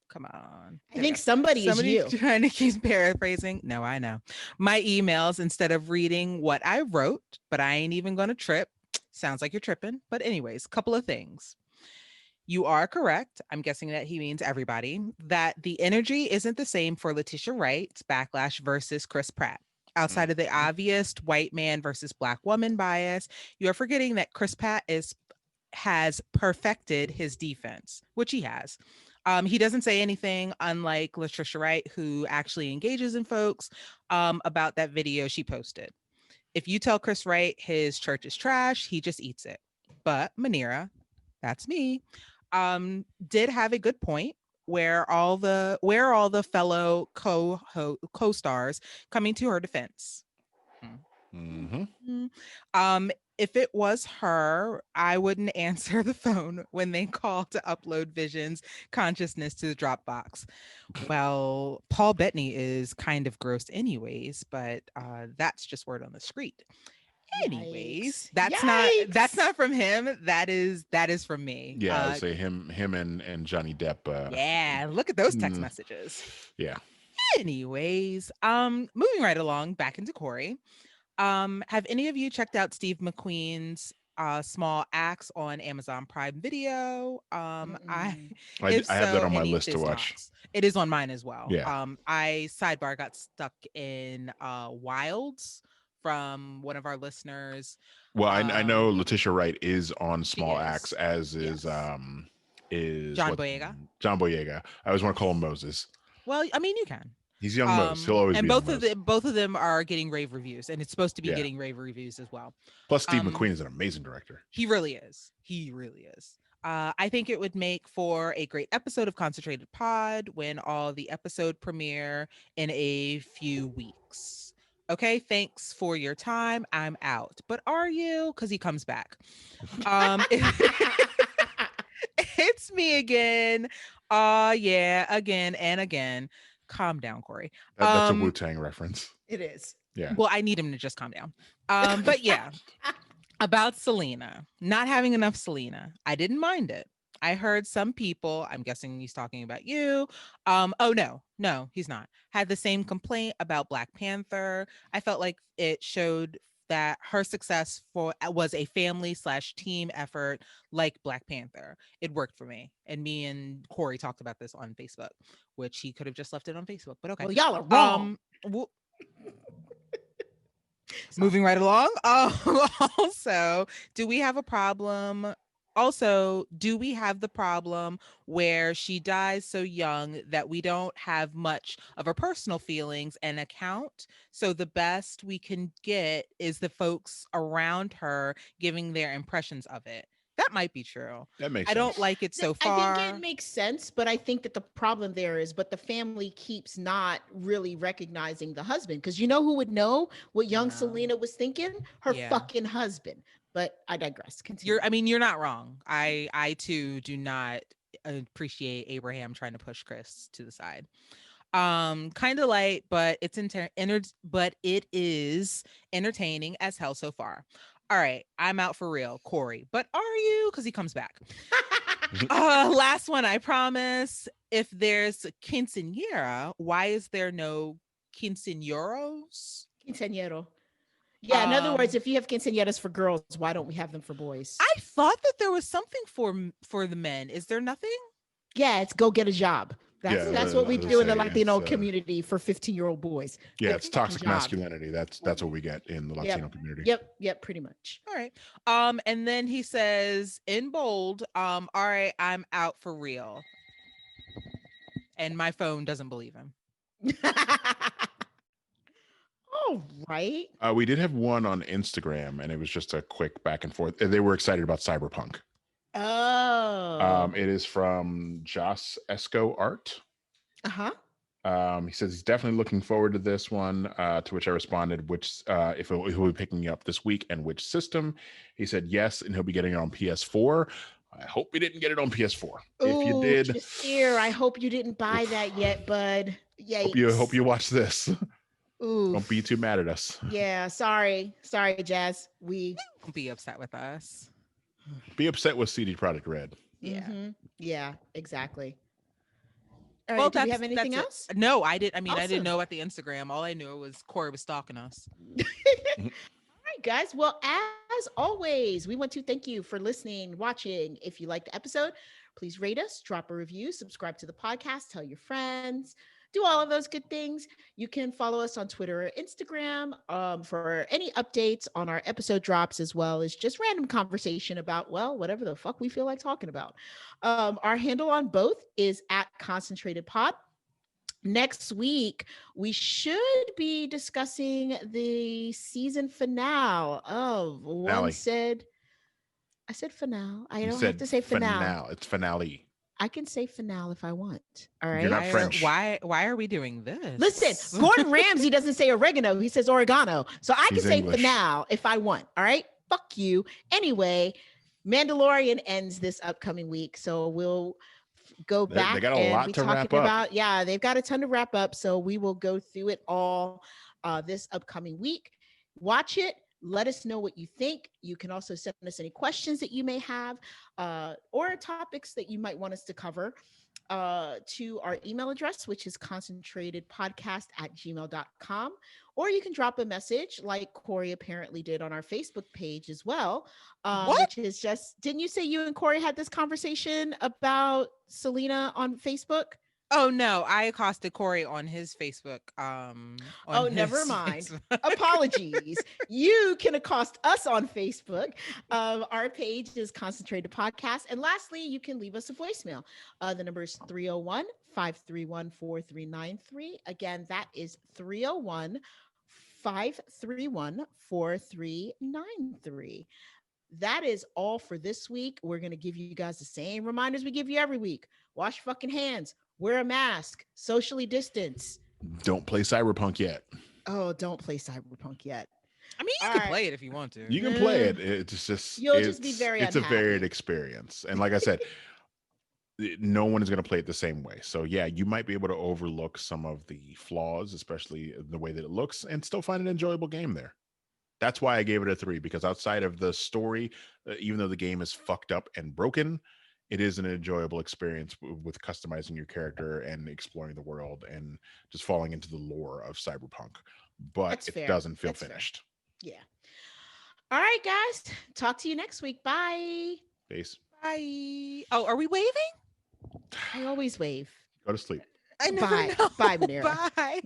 Come on. I think somebody is Somebody's you. trying to keep paraphrasing. No, I know. My emails instead of reading what I wrote, but I ain't even going to trip. Sounds like you're tripping. But, anyways, couple of things. You are correct. I'm guessing that he means everybody, that the energy isn't the same for Letitia Wright's Backlash versus Chris Pratt. Outside of the obvious white man versus black woman bias, you are forgetting that Chris Pratt has perfected his defense, which he has. He doesn't say anything, unlike Letitia Wright, who actually engages in folks about that video she posted. If you tell Chris Wright his church is trash, he just eats it. But Manira, that's me, did have a good point where all the fellow co-stars coming to her defense. Mm-hmm. If it was her, I wouldn't answer the phone when they call to upload Vision's consciousness to the Dropbox. Well, Paul Bettany is kind of gross anyways, but that's just word on the street. Anyways, that's not from him. That is from me. Yeah, I'd say him and Johnny Depp. Yeah, look at those text messages. Yeah. Anyways, moving right along back into Corey. Have any of you checked out Steve McQueen's Small Axe on Amazon Prime Video? I have that on my list to watch. It is on mine as well. Yeah. I got stuck in Wilds from one of our listeners. Well, I know Letitia Wright is on Small Axe, as is John Boyega. John Boyega. I always want to call him Moses. Well, I mean, you can. He's young Mose. He'll always be. And both of them are getting rave reviews, and it's supposed to be getting rave reviews as well. Plus, Steve McQueen is an amazing director. He really is. I think it would make for a great episode of Concentrated Pod when all the episode premiere in a few weeks. Okay, thanks for your time. I'm out. But are you? Because he comes back. It's me again. Yeah, again and again. Calm down, Corey. That's a Wu-Tang reference. It is. Yeah. Well, I need him to just calm down. But yeah, about Selena, not having enough Selena. I didn't mind it. I heard some people, I'm guessing he's talking about you. Oh no, he's not. Had the same complaint about Black Panther. I felt like it showed that her success was a family/team effort like Black Panther. It worked for me. And me and Corey talked about this on Facebook, which he could have just left it on Facebook, but okay. Well, y'all are wrong. Moving right along. Also, do we have a problem? Also, do we have the problem where she dies so young that we don't have much of her personal feelings and account? So the best we can get is the folks around her giving their impressions of it. That might be true. That makes I sense. don't like it so far. I think it makes sense, but I think that the problem there is, but the family keeps not really recognizing the husband, because you know who would know what young Selena was thinking? Her fucking husband. But I digress. Continue. You're not wrong. I too do not appreciate Abraham trying to push Chris to the side. Kind of light, but but it is entertaining as hell so far. All right, I'm out for real, Corey. But are you? Because he comes back. Last one, I promise. If there's quinceañera, why is there no quinceañeros? Quinceañero. Yeah, in other words, if you have quinceañeras for girls, why don't we have them for boys? I thought that there was something for the men. Is there nothing? Yeah, it's go get a job. That's what we do in the Latino community for 15-year-old boys. Yeah, it's toxic masculinity. That's what we get in the Latino community. Yep, pretty much. All right. And then he says in bold, all right, I'm out for real. And my phone doesn't believe him. All right. We did have one on Instagram, and it was just a quick back and forth. They were excited about Cyberpunk. Oh. It is from Joss Esco Art. He says he's definitely looking forward to this one, to which I responded, which if he'll be picking up this week and which system. He said yes, and he'll be getting it on PS4. I hope he didn't get it on PS4. Ooh, if you did, Jasir, I hope you didn't buy that yet, bud. Yikes. Hope you watch this. Ooh. Don't be too mad at us. Yeah, sorry, Jazz. Don't be upset with us. Be upset with CD Projekt RED. Yeah. Mm-hmm. Yeah, exactly. All right, Well, do we have anything else? No, I didn't. I mean, Awesome. I didn't know about the Instagram. All I knew was Corey was stalking us. All right, guys. Well, as always, we want to thank you for listening, watching. If you liked the episode, please rate us, drop a review, subscribe to the podcast, tell your friends. Do all of those good things. You can follow us on Twitter or Instagram for any updates on our episode drops, as well as just random conversation about, well, whatever the fuck we feel like talking about. Our handle on both is @ConcentratedPod. Next week, we should be discussing the season finale of One Said. I said finale. I don't have to say finale. It's finale. I can say finale if I want. All right. You're not French. Why are we doing this? Listen, Gordon Ramsay doesn't say oregano. He says oregano. So I can say English. finale if I want. All right. Fuck you. Anyway, Mandalorian ends this upcoming week. So we'll go back. They got a lot to wrap up. Yeah, they've got a ton to wrap up. So we will go through it all this upcoming week. Watch it. Let us know what you think. You can also send us any questions that you may have or topics that you might want us to cover to our email address, which is concentratedpodcast@gmail.com. Or you can drop a message like Corey apparently did on our Facebook page as well. Which is just, didn't you say you and Corey had this conversation about Selena on Facebook? Oh no, I accosted Corey on his Facebook. Never mind. Apologies. You can accost us on Facebook. Our page is Concentrated Podcast. And lastly, you can leave us a voicemail. The number is 301-531-4393. Again, that is 301-531-4393. That is all for this week. We're going to give you guys the same reminders we give you every week. Wash your fucking hands. Wear a mask. Socially distance. Don't play Cyberpunk yet. Oh, don't play Cyberpunk yet. I mean, you All can right. play it if you want to. You can play it. It's just You'll just be very it's a varied unhappy. experience. And like I said, no one is going to play it the same way. So yeah, you might be able to overlook some of the flaws, especially the way that it looks, and still find an enjoyable game there. That's why I gave it a 3, because outside of the story, even though the game is fucked up and broken, it is an enjoyable experience with customizing your character and exploring the world and just falling into the lore of Cyberpunk. But That's it fair. doesn't feel That's fair. finished. Yeah. All right, guys. Talk to you next week. Bye. Peace. Bye. Oh, are we waving? I always wave. Go to sleep. I never Bye. know. Bye, Manera. Bye.